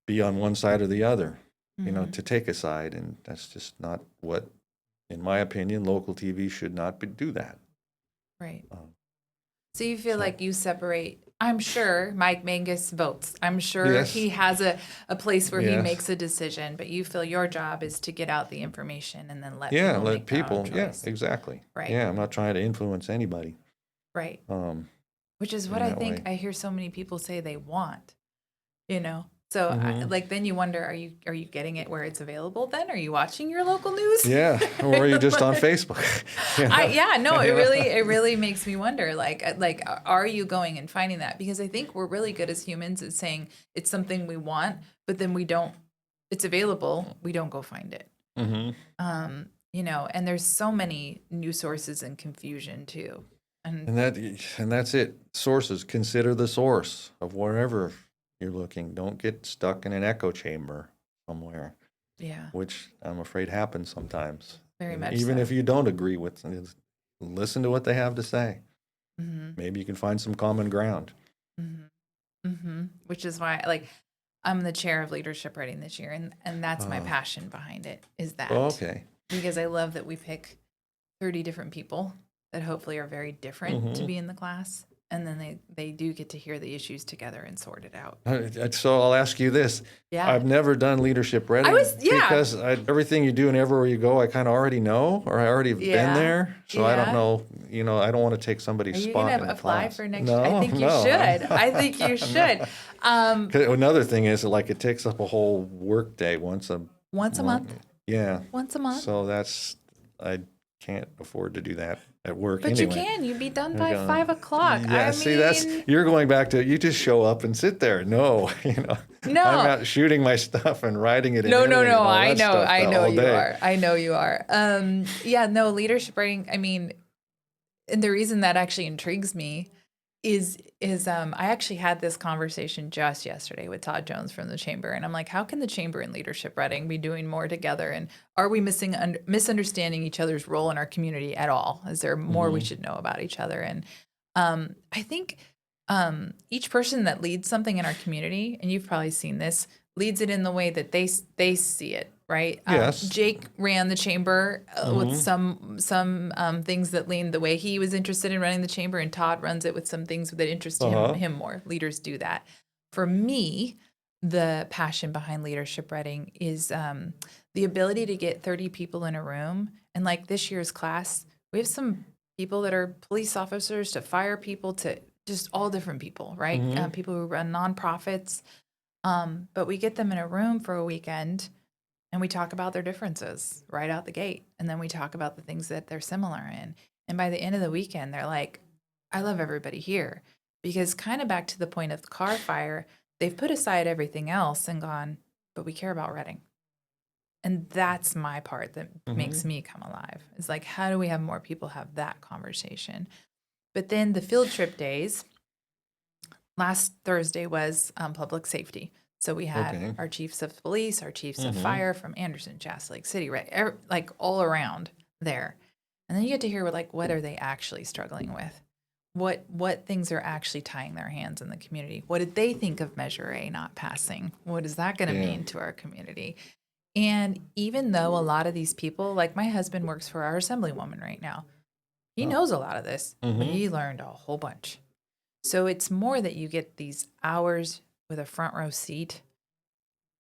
be on one side or the other, to take a side, and that's just not what, in my opinion, local TV should not do that.
Right. So you feel like you separate. I'm sure Mike Mangas votes. I'm sure he has a place where he makes a decision, but you feel your job is to get out the information and then let people make their own choice.
Exactly.
Right.
Yeah, I'm not trying to influence anybody.
Right. Which is what I think
way.
I hear so many people say they want, So then you wonder, are you getting it where it's available then? Are you watching your local news?
Yeah, or are you just on Facebook?
It really makes me wonder, like, are you going and finding that? Because I think we're really good as humans at saying it's something we want, but then it's available, we don't go find it. And there's so many news sources and confusion too.
And that's it. Sources, consider the source of wherever you're looking. Don't get stuck in an echo chamber somewhere.
Yeah.
Which I'm afraid happens sometimes.
Very much
Even
so.
if you don't agree with it, listen to what they have to say. Maybe you can find some common ground.
Which is why, I'm the chair of leadership writing this year, and that's my passion behind it, is that.
Okay.
Because I love that we pick 30 different people that hopefully are very different to be in the class. And then they do get to hear the issues together and sort it out.
So I'll ask you this.
Yeah.
I've never done leadership writing because everything you do and everywhere you go, I kind of already know, or I already have been there. So I don't know, I don't want to take somebody's spot in the class.
Are you going to apply for next year? I think you should. I think you should.
Another thing is it takes up a whole work day once a
month.
Yeah.
Once a month.
So I can't afford to do that. at work
But
anyway.
you can. You'd be done by 5 o'clock.
Yeah,
I
see,
mean,
you're going back to, you just show up and sit there. No,
No.
I'm out shooting my stuff and writing it in
no.
and all
I
that
know.
stuff
I know
all
you
day.
are. I know you are. Yeah, no, leadership writing, I mean, and the reason that actually intrigues me is I actually had this conversation just yesterday with Todd Jones from the Chamber, and I'm like, how can the Chamber and leadership writing be doing more together, and are we misunderstanding each other's role in our community at all? Is there more we should know about each other? And I think each person that leads something in our community, and you've probably seen this, leads it in the way that they see it, right?
Yes.
Jake ran the chamber with some things that leaned the way he was interested in running the chamber, and Todd runs it with some things that interest him more. Leaders do that. For me, the passion behind leadership writing is the ability to get 30 people in a room. And like this year's class, we have some people that are police officers to fire people to just all different people, right? People who run nonprofits. But we get them in a room for a weekend and we talk about their differences right out the gate. And then we talk about the things that they're similar in. And by the end of the weekend, they're like, I love everybody here. Because kind of back to the point of the car fire, they've put aside everything else and gone, but we care about Redding. And that's my part that makes me come alive. It's like, how do we have more people have that conversation? But then the field trip days, last Thursday was public safety. So we had our chiefs of police, our chiefs of fire from Anderson, Shasta Lake City, right? Like all around there. And then you get to hear what are they actually struggling with? What things are actually tying their hands in the community? What did they think of Measure A not passing? What is that going to mean to our community? And even though a lot of these people, like my husband works for our assemblywoman right now, he knows a lot of this, but he learned a whole bunch. So it's more that you get these hours with a front row seat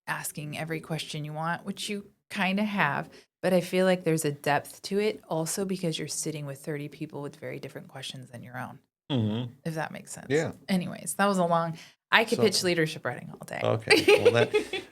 asking every question you want, which you kind of have. But I feel like there's a depth to it also because you're sitting with 30 people with very different questions than your own, if that makes sense.
Yeah.
Anyways, that was I could pitch leadership writing all day.
Okay. Well,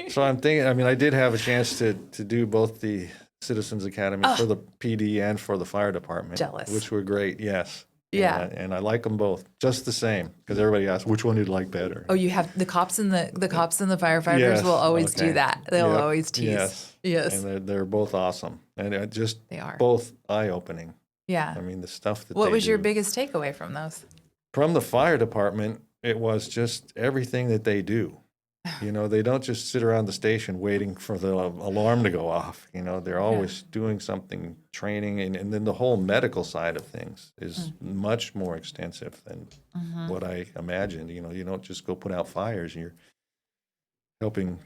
so I'm thinking, I mean, I did have a chance to do both the Citizens Academy for the PD and for the fire department.
Jealous.
Which were great, yes.
Yeah.
And I like them both just the same because everybody asks, which one do you like better?
Oh, you have the cops and the firefighters
Yes,
will always do that. They'll always tease.
Yes. And they're both awesome. And
They are.
both eye-opening.
Yeah.
I mean, the stuff that
What was your
do.
biggest takeaway from those?
From the fire department, it was just everything that they do. They don't just sit around the station waiting for the alarm to go off. They're always doing something, training, and then the whole medical side of things is much more extensive than what I imagined. You don't just go put out fires. You're helping,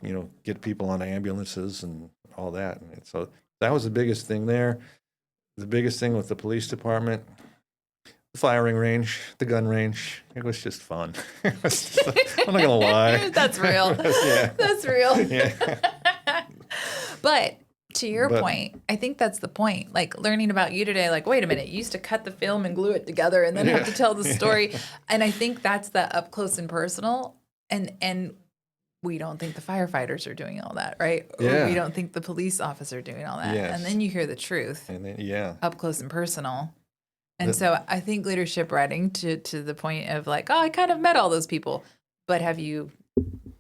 get people on ambulances and all that. And so that was the biggest thing there. The biggest thing with the police department, the firing range, the gun range. It was just fun. I'm not going to lie.
That's real.
Yeah.
That's real.
Yeah.
But to your point, I think that's the point. Like learning about you today, like, wait a minute, you used to cut the film and glue it together and then have to tell the story. And I think that's the up close and personal. And we don't think the firefighters are doing all that, right?
Yeah.
Or we don't think the police officer are doing all that.
Yes.
And then you hear the truth.
And then,
Up close and personal. And so I think leadership writing to the point of like, oh, I kind of met all those people. But have you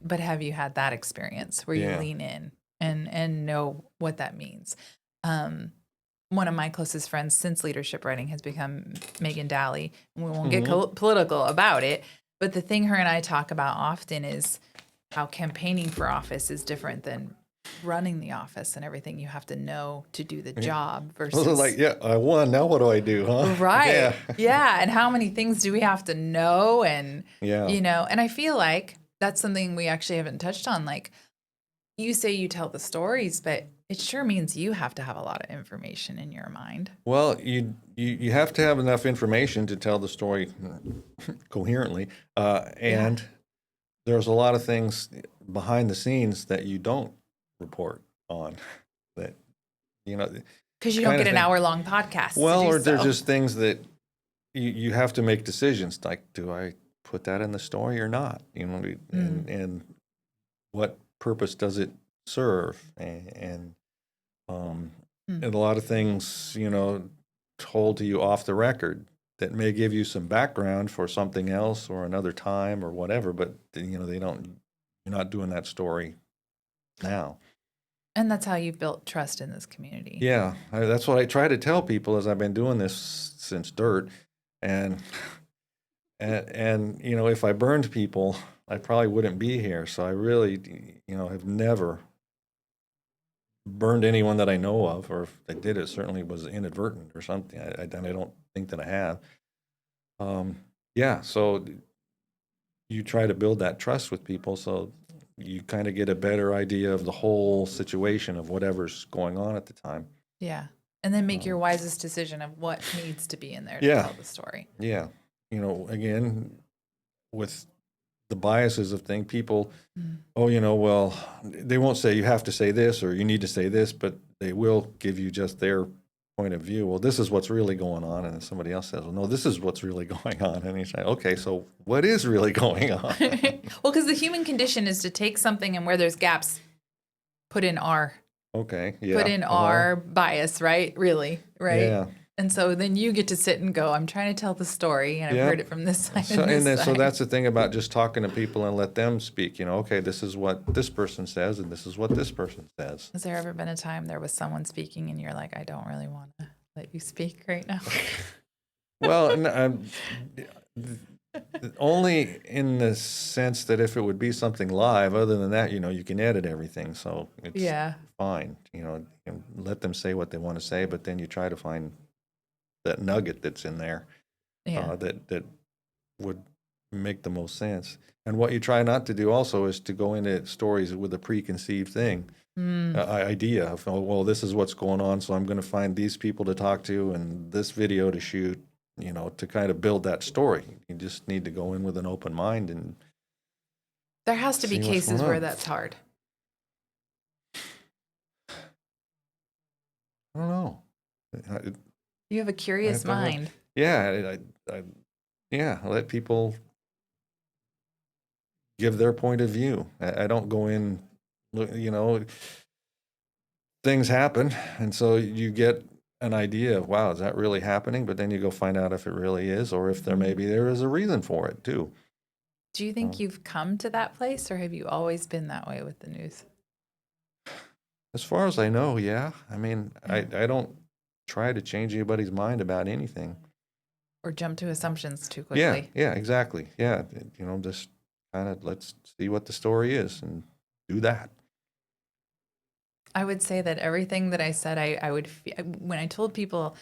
had that experience where you lean in and know what that means? One of my closest friends since leadership writing has become Megan Daly. And we won't get political about it. But the thing her and I talk about often is how campaigning for office is different than running the office and everything you have to know to do the job versus
like, I won. Now what do I do, huh?
Right. Yeah. And how many things do we have to know? And, and I feel like that's something we actually haven't touched on. Like you say you tell the stories, but it sure means you have to have a lot of information in your mind.
Well, you have to have enough information to tell the story coherently. And there's a lot of things behind the scenes that you don't report on that,
because you don't get an hour-long podcast.
Well, or they're just things that you have to make decisions like, do I put that in the story or not? And what purpose does it serve? And a lot of things, told to you off the record that may give you some background for something else or another time or whatever, but you know, you're not doing that story now.
And that's how you've built trust in this community.
Yeah, that's what I try to tell people as I've been doing this since dirt, and you know, if I burned people, I probably wouldn't be here. So I really, you know, have never burned anyone that I know of, or if I did, it certainly was inadvertent or something. I don't think that I have. Yeah, so you try to build that trust with people, so you kind of get a better idea of the whole situation of whatever's going on at the time.
Yeah. And then make your wisest decision of what needs to be in there to
Yeah.
tell the story.
Yeah. You know, again, with the biases of things, people, oh, you know, well, they won't say you have to say this or you need to say this, but they will give you just their point of view. Well, this is what's really going on. And then somebody else says, well, no, this is what's really going on. And you say, okay, so what is really going on?
Well, because the human condition is to take something and where there's gaps, put in our
Okay. Yeah.
put in our bias, right? Really, right?
Yeah.
And so then you get to sit and go, I'm trying to tell the story, and I've
Yeah.
heard it from this side
So,
and this
and then, so
side.
that's the thing about just talking to people and let them speak. You know, okay, this is what this person says, and this is what this person says.
Has there ever been a time there was someone speaking and you're like, I don't really want to let you speak right now?
Well, only in the sense that if it would be something live. Other than that, you know, you can edit everything, so it's
Yeah.
fine. You know, you can let them say what they want to say, but then you try to find that nugget that's in there
Yeah.
that would make the most sense. And what you try not to do also is to go into stories with a preconceived thing, idea of, oh, well, this is what's going on, so I'm going to find these people to talk to and this video to shoot, you know, to kind of build that story. You just need to go in with an open mind and
There has to be
see what's
cases
going
where
on.
that's hard.
I don't know.
You have a curious
don't know.
mind.
Yeah, yeah, let people give their point of view. I don't go in, you know, things happen, and so you get an idea of, wow, is that really happening? But then you go find out if it really is, or if there is a reason for it too.
Do you think you've come to that place, or have you always been that way with the news?
As far as I know, yeah. I mean, I don't try to change anybody's mind about anything.
Or jump to assumptions too
Yeah,
quickly?
yeah, exactly. Yeah, you know, just kind of let's see what the story is and do that.
I would say that everything that I said, I would, when I told people,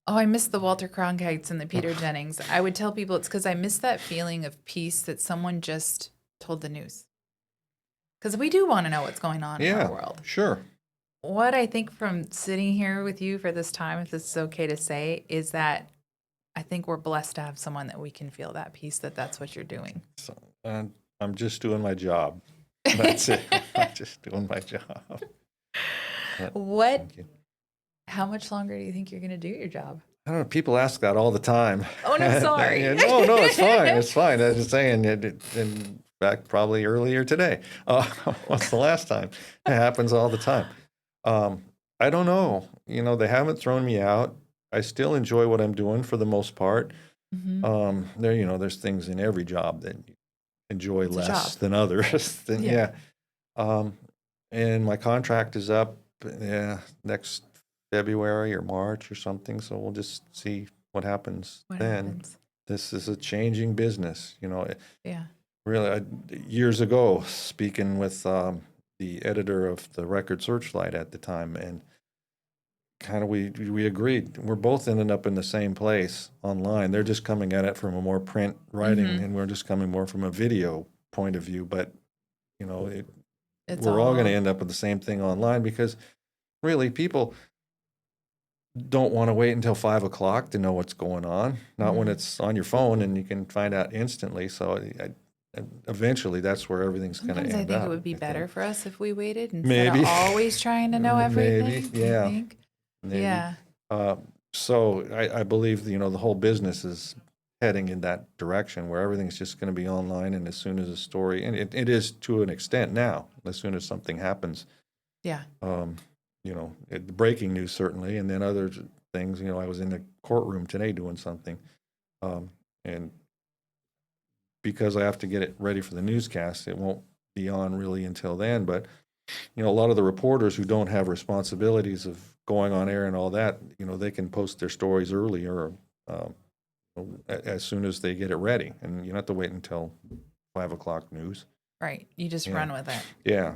oh, I miss the Walter Cronkites and the Peter Jennings, I would tell people it's because I miss that feeling of peace that someone just told the news. Because we do want to know what's going on in
Yeah,
our world.
sure.
What I think from sitting here with you for this time, if this is okay to say, is that I think we're blessed to have someone that we can feel that peace, that that's what you're doing.
So, and I'm just doing my job. That's it. I'm just doing my job.
What,
Thank you.
how much longer do you think you're going to do your job?
I don't know. People ask that all the time.
Oh, no, sorry.
Yeah, no, it's fine. It's fine. I was just saying, in fact, probably earlier today. What's the last time? It happens all the time. I don't know. You know, they haven't thrown me out. I still enjoy what I'm doing for the most part. There, you know, there's things in every job that you enjoy
It's a
less
job.
than others.
Yeah.
And my contract is up next February or March or something. So we'll just see what happens
What
then.
happens?
This is a changing business, you know.
Yeah.
Really, years ago, speaking with the editor of the Record Searchlight at the time, and kind of we agreed. We're both ending up in the same place online. They're just coming at it from a more print writing, and we're just coming more from a video point of view. But you know, we're all going to end up with the same thing online because really people don't want to wait until 5 o'clock to know what's going on. Not when it's on your phone and you can find out instantly. So eventually, that's where everything's going to end up.
Sometimes I think it would be better for us if we waited instead
Maybe.
of always trying to know everything.
Maybe, yeah.
I think.
Maybe.
Yeah.
So I believe, you know, the whole business is heading in that direction where everything's just going to be online. And as soon as a story, and it is to an extent now, as soon as something happens,
Yeah.
you know, breaking news certainly, and then others, things. You know, I was in the courtroom today doing something, and because I have to get it ready for the newscast, it won't be on really until then. But you know, a lot of the reporters who don't have responsibilities of going on air and all that, you know, they can post their stories earlier, as soon as they get it ready, and you don't have to wait until 5 o'clock news.
Right. You just
Yeah.
run with it.
Yeah.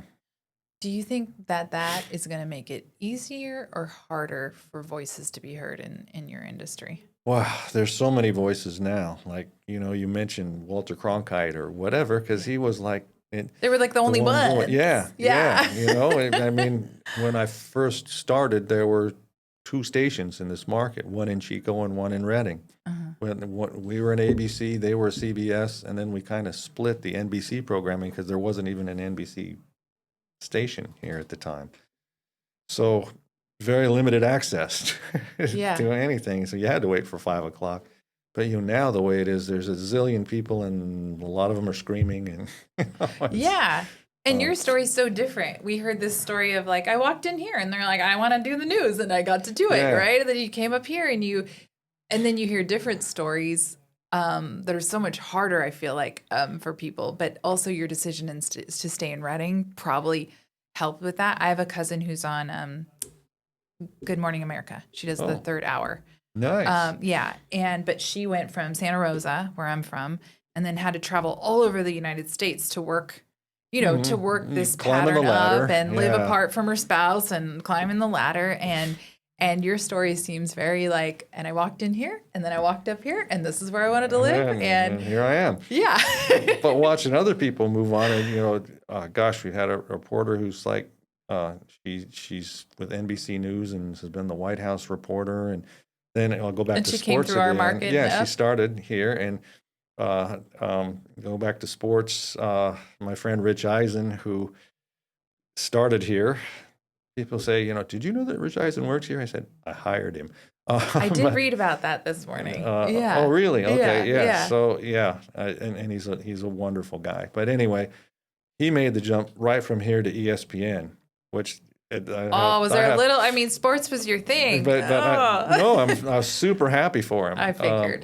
Do you think that is going to make it easier or harder for voices to be heard in your industry?
Wow, there's so many voices now. Like, you know, you mentioned Walter Cronkite or whatever, because he was like,
They were like the only
one
ones.
Yeah,
Yeah.
you know, I mean, when I first started, there were 2 stations in this market, one in Chico and one in Redding. When we were in ABC, they were CBS, and then we kind of split the NBC programming because there wasn't even an NBC station here at the time. So very limited access
Yeah.
to anything. So you had to wait for 5 o'clock. But you know, now the way it is, there's a zillion people, and a lot of them are screaming, and
Yeah. And your story's so different. We heard this story of like, I walked in here and they're like, I want to do the news, and I got to do it,
Yeah.
right? And then you came up here and then you hear different stories that are so much harder, I feel like, for people. But also your decision to stay in Redding probably helped with that. I have a cousin who's on Good Morning America. She does the 3rd hour.
Nice.
Yeah. But she went from Santa Rosa, where I'm from, and then had to travel all over the United States to work, you know, to work this
Climbing the
pattern
ladder.
up and live
Yeah.
apart from her spouse and climbing the ladder. And your story seems very like, and I walked in here and then I walked up here and this is where I wanted to live.
And here I am.
Yeah.
But watching other people move on, and you know, gosh, we had a reporter who's like, she's with NBC News and has been the White House reporter, and then I'll go back
And
to
she
sports
came through our
again.
market
Yeah,
up.
she started here, and go back to sports. My friend Rich Eisen, who started here. People say, you know, did you know that Rich Eisen works here? I said, I hired him.
I did read about that this morning. Yeah.
Oh, really? Okay.
Yeah,
Yeah.
yeah.
So yeah, and he's a wonderful guy. But anyway, he made the jump right from here to ESPN, which
Was there a little? I mean, sports was your thing.
I was super happy for him.
I figured.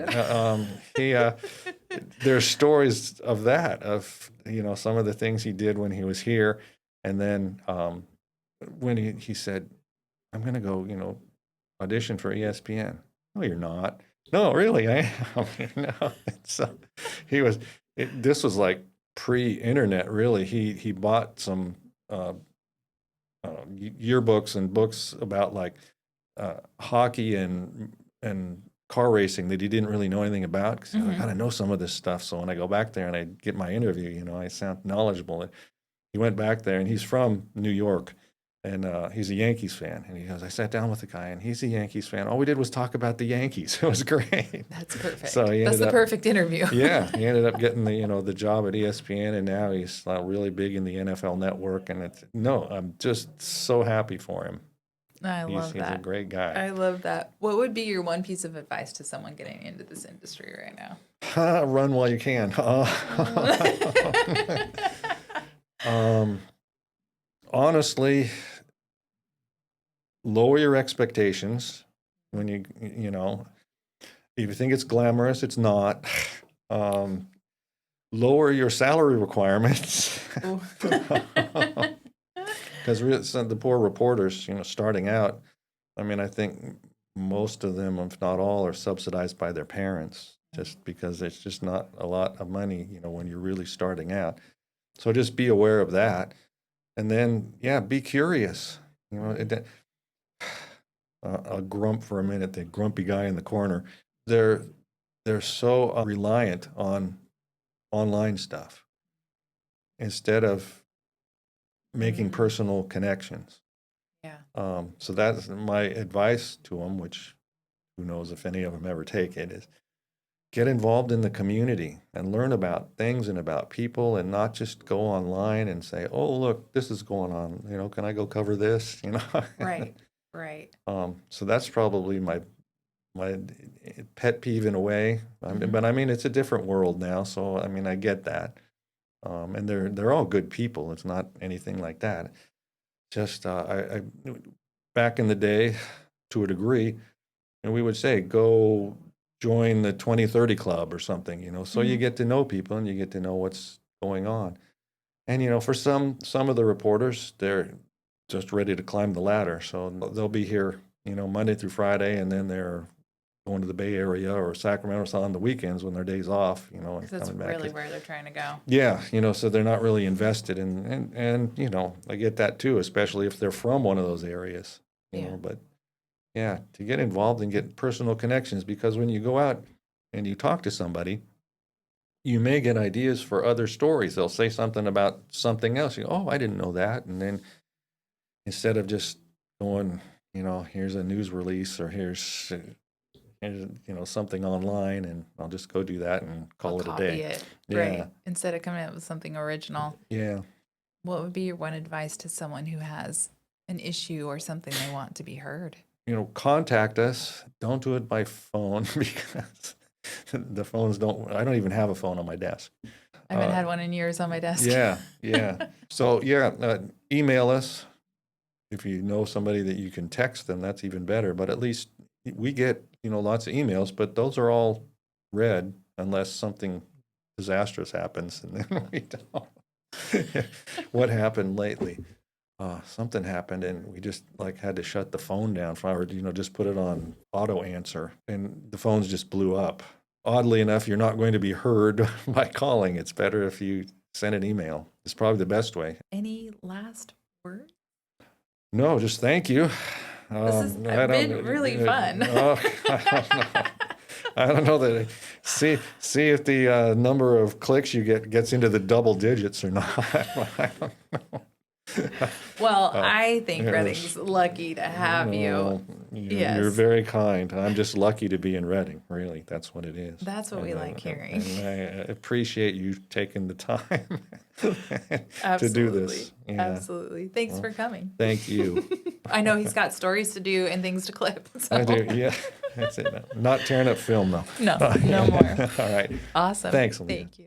There's stories of that, of you know, some of the things he did when he was here, and then when he said, I'm going to go, you know, audition for ESPN. No, you're not. No, really, I am. No. So this was like pre-internet, really. He bought some yearbooks and books about like hockey and car racing that he didn't really know anything about, because I gotta know some of this stuff. So when I go back there and I get my interview, you know, I sound knowledgeable. And he went back there, and he's from New York, and he's a Yankees fan. And he goes, I sat down with the guy, and he's a Yankees fan. All we did was talk about the Yankees. It was great.
That's perfect.
So
That's the perfect interview.
Yeah, he ended up getting the job at ESPN, and now he's really big in the NFL Network. And I'm just so happy for him.
Love that.
He's a great guy.
I love that. What would be your one piece of advice to someone getting into this industry right now?
Run while you can. Honestly, lower your expectations when you know, if you think it's glamorous, it's not. Lower your salary requirements. Because the poor reporters, you know, starting out, I mean, I think most of them, if not all, are subsidized by their parents, just because it's just not a lot of money, you know, when you're really starting out. So just be aware of that. And then, yeah, be curious. You know, I'll grump for a minute, the grumpy guy in the corner. They're so reliant on online stuff instead of making personal connections.
Yeah.
So that's my advice to them, which who knows if any of them ever take it, is get involved in the community and learn about things and about people, and not just go online and say, oh, look, this is going on. You know, can I go cover this? You know?
Right.
So that's probably my pet peeve in a way. But I mean, it's a different world now. So, I mean, I get that. And they're all good people. It's not anything like that. Just I back in the day, to a degree, and we would say, go join the 2030 club or something, you know, so you get to know people and you get to know what's going on. And, you know, for some of the reporters, they're just ready to climb the ladder. So they'll be here, you know, Monday through Friday, and then they're going to the Bay Area or Sacramento on the weekends when their days off, you know, and
That's
coming back.
really where they're trying to go.
Yeah, you know, so they're not really invested in, and you know, I get that too, especially if they're from one of those areas, you know, but yeah, to get involved and get personal connections, because when you go out and you talk to somebody, you may get ideas for other stories. They'll say something about something else. You go, oh, I didn't know that. And then instead of just going, you know, here's a news release or here's you know, something online, and I'll just go do that and call it a day.
It,
yeah.
Right. Instead of coming up with something original.
Yeah.
What would be your one advice to someone who has an issue or something they want to be heard?
You know, contact us. Don't do it by phone because the phones I don't even have a phone on my desk.
I haven't had one in years on my desk.
Yeah. So, email us. If you know somebody that you can text them, that's even better. But at least we get, you know, lots of emails, but those are all read unless something disastrous happens, and then we don't. What happened lately? Something happened, and we just like had to shut the phone down, or you know, just put it on auto answer, and the phones just blew up. Oddly enough, you're not going to be heard by calling. It's better if you send an email. It's probably the best way.
Any last words?
No, just thank you.
This has been really fun.
I don't know that. See if the number of clicks you get gets into the double digits or not. I don't know.
Well, I think Redding's lucky to have you. Yes.
You're very kind. I'm just lucky to be in Redding, really. That's what it is.
That's what we like hearing.
And I appreciate you taking the time to do this. Yeah.
Absolutely. Thanks for coming.
Thank you.
I know he's got stories to do and things to clip. So.
I do, yeah. That's it. Not tearing up film, though.
No more.
All right.
Awesome.
Thanks, Leah.
Thank you.